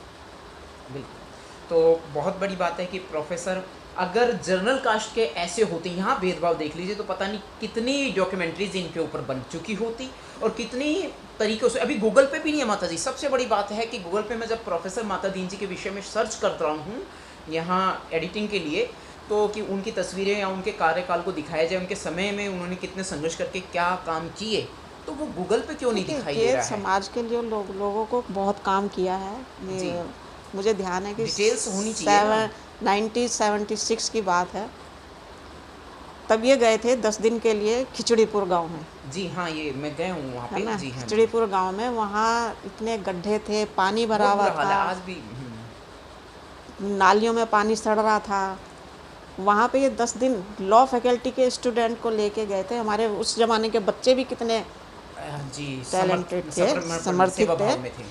बिल्कुल। तो बहुत बड़ी बात है कि प्रोफेसर, अगर जनरल कास्ट के ऐसे होते, यहाँ भेदभाव देख लीजिए, तो पता नहीं कितनी डॉक्यूमेंट्रीज इनके ऊपर बन चुकी होती और कितनी तरीक़ों से। अभी गूगल पे भी नहीं है माता जी। सबसे बड़ी बात है कि गूगल पे मैं जब प्रोफेसर माता दीन जी के विषय में सर्च कर रहा हूँ यहाँ एडिटिंग के लिए, तो कि उनकी तस्वीरें या उनके कार्यकाल को दिखाया जाए, उनके समय में उन्होंने कितने संघर्ष करके क्या काम किए, तो वो गूगल पे क्यों नहीं दिखाई दे ये रहा है? समाज के लिए लोगों को बहुत काम किया है जी। ये। मुझे ध्यान है कि डिटेल्स होनी चाहिए ना। 1976 की बात है, तब ये गए थे 10 दिन के लिए खिचड़ीपुर गांव में, जी हाँ, ये मैं गया हूँ वहाँ है पे। ना, जी हाँ, खिचड़ीपुर गांव में। वहाँ इतने गड्ढे थे, पानी भरा बहुत हुआ बुरा हाल है था, आज भी। नालियों में पानी सड़ रहा था। वहाँ पे ये 10 दिन लॉ फैकल्टी के स्टूडेंट को लेके गए थे। हमारे उस ज़माने के बच्चे भी कितने जी, टैलेंटेड थे, समर्थित सेवा थे, भाव में थे।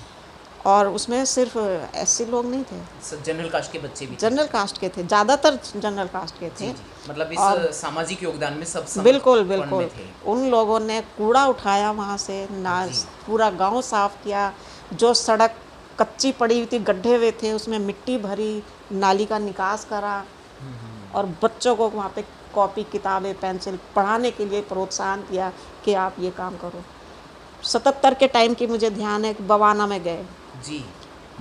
और उसमें सिर्फ एससी लोग नहीं थे, जनरल कास्ट के बच्चे भी थे। जनरल कास्ट के थे, ज़्यादातर जनरल कास्ट के जी थे। जी, मतलब इस और सामाजिक योगदान में सब बिल्कुल समर्पण बिल्कुल में थे। उन लोगों ने कूड़ा उठाया वहाँ से, ना जी। पूरा गांव साफ किया। जो सड़क कच्ची पड़ी हुई थी, गड्ढे हुए थे, उसमें मिट्टी भरी, नाली का निकास करा, और बच्चों को वहाँ पे कॉपी, किताबें, पेंसिल पढ़ाने के लिए प्रोत्साहन किया कि आप ये काम करो। 77 के टाइम की मुझे ध्यान है कि बवाना में गए। जी,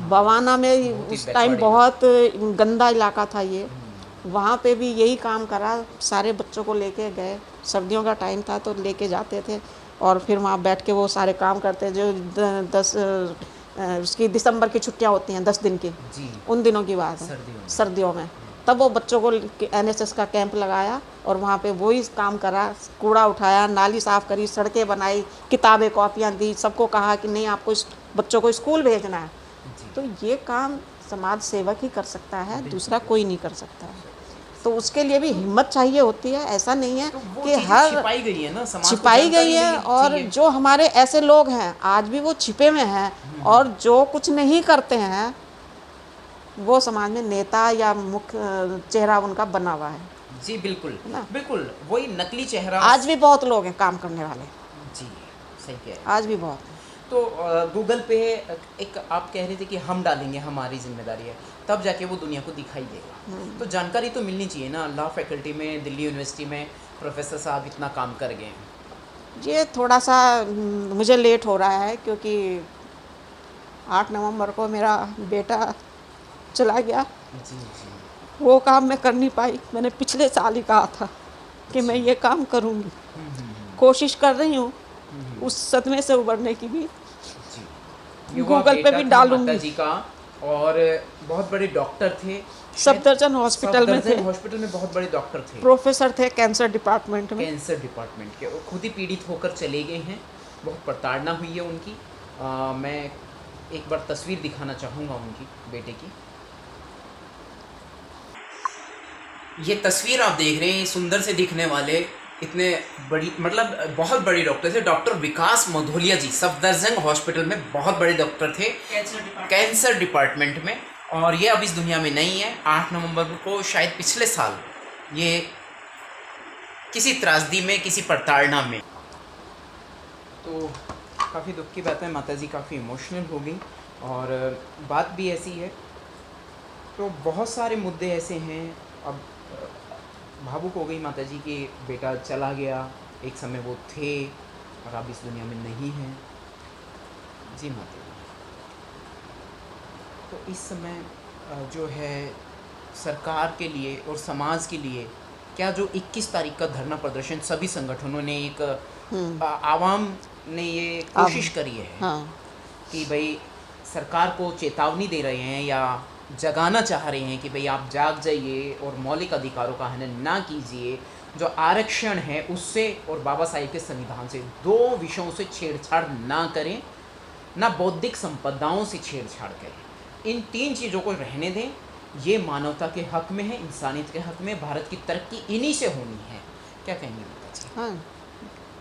बवाना में बहुत ही उस टाइम बैकवर्ड बहुत गंदा इलाका था ये। वहाँ पे भी यही काम करा, सारे बच्चों को लेके गए। सर्दियों का टाइम था तो लेके जाते थे, और फिर वहाँ बैठ के वो सारे काम करते। जो 10 उसकी दिसंबर की छुट्टियाँ होती हैं 10 दिन की, जी, उन दिनों की बात है, सर्दियों में। तब वो बच्चों को एनएसएस का कैंप लगाया और वहाँ पे वही काम करा, कूड़ा उठाया, नाली साफ़ करी, सड़कें बनाई, किताबें कॉपियाँ दी, सबको कहा कि नहीं, आपको बच्चों को स्कूल भेजना है। जी। तो ये काम समाज सेवक ही कर सकता है, दूसरा कोई नहीं कर सकता है। तो उसके लिए भी हिम्मत चाहिए होती है। ऐसा नहीं है तो वो कि चीज़ें हर छिपाई गई है ना, समाज को छिपाई गई जानकारी है, मिलनी और चाहिए। जो हमारे ऐसे लोग हैं आज भी वो छिपे में हैं, और जो कुछ नहीं करते हैं वो समाज में नेता या मुख्य चेहरा उनका बना हुआ है। जी, बिल्कुल ना? बिल्कुल, वही नकली चेहरा। आज भी बहुत लोग हैं काम करने वाले, जी, सही कह रहे हैं। आज भी बहुत हैं। तो गूगल पे एक आप कह रहे थे कि हम डालेंगे, हमारी जिम्मेदारी है, तब जाके वो दुनिया को दिखाई देगा। तो जानकारी तो मिलनी चाहिए ना। लॉ फैकल्टी में दिल्ली यूनिवर्सिटी में प्रोफेसर साहब इतना काम कर गए हैं। ये थोड़ा सा मुझे लेट हो रहा है, क्योंकि 8 नवंबर को मेरा बेटा चला गया। जी जी, वो काम मैं कर नहीं पाई। मैंने पिछले साल ही कहा था कि मैं ये काम करूँगी, कोशिश कर रही हूँ उस सदमे से उबरने की भी। जी। गूगल पे भी डालूंगी। माता जी का, और बहुत बड़े डॉक्टर थे, सफदरजंग हॉस्पिटल में थे, हॉस्पिटल में बहुत बड़े डॉक्टर थे, प्रोफेसर थे कैंसर डिपार्टमेंट में। कैंसर डिपार्टमेंट के। वो खुद ही पीड़ित होकर चले गए हैं, बहुत प्रताड़ना हुई है उनकी। मैं एक बार तस्वीर दिखाना चाहूँगा उनकी बेटे की। ये तस्वीर आप देख रहे हैं, सुंदर से दिखने वाले, इतने बड़ी, मतलब बहुत बड़े डॉक्टर थे। डॉक्टर विकास मधोलिया जी सफदरजंग हॉस्पिटल में बहुत बड़े डॉक्टर थे, कैंसर डिपार्टमेंट में। और ये अब इस दुनिया में नहीं है। 8 नवंबर को शायद पिछले साल ये किसी त्रासदी में, किसी प्रताड़ना में। तो काफ़ी दुख की बात है, माता जी काफ़ी इमोशनल हो गई। और बात भी ऐसी है तो बहुत सारे मुद्दे ऐसे हैं। अब भावुक हो गई माता जी कि बेटा चला गया, एक समय वो थे और अब इस दुनिया में नहीं हैं। जी माता जी, तो इस समय जो है सरकार के लिए और समाज के लिए क्या जो 21 तारीख का धरना प्रदर्शन सभी संगठनों ने एक आवाम ने ये कोशिश करी है हाँ कि भाई सरकार को चेतावनी दे रहे हैं या जगाना चाह रहे हैं कि भाई आप जाग जाइए और मौलिक अधिकारों का हनन ना कीजिए। जो आरक्षण है उससे और बाबा साहेब के संविधान से, दो विषयों से छेड़छाड़ ना करें, ना बौद्धिक संपदाओं से छेड़छाड़ करें। इन तीन चीज़ों को रहने दें। ये मानवता के हक में है, इंसानियत के हक में। भारत की तरक्की इन्हीं से होनी है। क्या कहेंगे माता जी? हाँ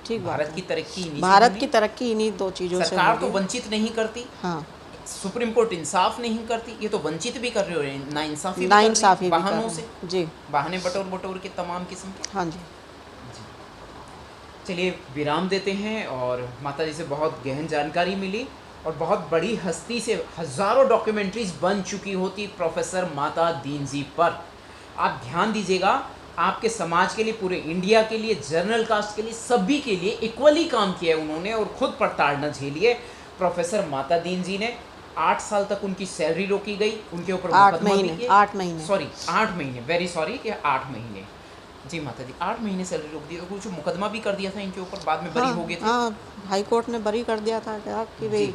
ठीक बात भारत है। की तरक्की इन्हीं से भारत होनी की है। तरक्की इन्हीं दो चीज़ों से सरकार तो होगी। वंचित नहीं करती, हाँ सुप्रीम कोर्ट इंसाफ नहीं करती, ये तो वंचित भी कर रहे हो रहे हैं, नाइंसाफ़ी भी कर नाइंसाफ़ी रही भी है कर बहानों रहे से, हैं। जी बहाने बटोर बटोर के तमाम किस्म के। हाँ जी। जी, चलिए विराम देते हैं। और माता जी से बहुत गहन जानकारी मिली और बहुत बड़ी हस्ती से हज़ारों डॉक्यूमेंट्रीज बन चुकी होती प्रोफेसर माता दीन जी पर। आप ध्यान दीजिएगा, आपके समाज के लिए, पूरे इंडिया के लिए, जनरल कास्ट के लिए, सभी के लिए इक्वली काम किया है उन्होंने और खुद प्रताड़ना झेली है। प्रोफेसर माता दीन जी ने 8 साल तक उनकी सैलरी रोकी गई, उनके ऊपर 8 मुकदमा भी महीने, किया। 8 महीने। सॉरी 8 महीने, वेरी सॉरी कि 8 महीने। जी माता जी, 8 महीने सैलरी रोक दी, तो कुछ मुकदमा भी कर दिया था इनके ऊपर, बाद में बरी हो गए थे। हाँ हाई कोर्ट ने बरी कर दिया था क्या कि भाई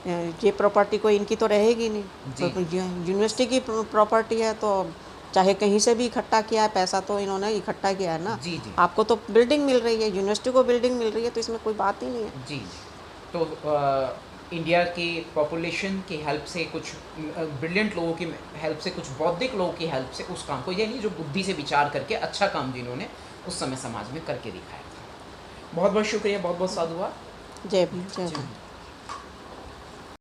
जी। ये प्रॉपर्टी कोई इनकी तो रहेगी नहीं। जी। तो यूनिवर्सिटी की प्रॉपर्टी है, तो चाहे कहीं से भी इकट्ठा किया है पैसा, तो इन्होंने इकट्ठा किया है ना। जी जी आपको तो बिल्डिंग मिल रही है, यूनिवर्सिटी को बिल्डिंग मिल रही है, तो इसमें कोई बात ही नहीं है। जी। तो इंडिया की पॉपुलेशन की हेल्प से, कुछ ब्रिलियंट लोगों की हेल्प से, कुछ बौद्धिक लोगों की हेल्प से उस काम को, यानी जो बुद्धि से विचार करके अच्छा काम जिन्होंने उस समय समाज में करके दिखाया था। बहुत बहुत शुक्रिया, बहुत बहुत साधुवाद। जय भीम, जय जी। भारत।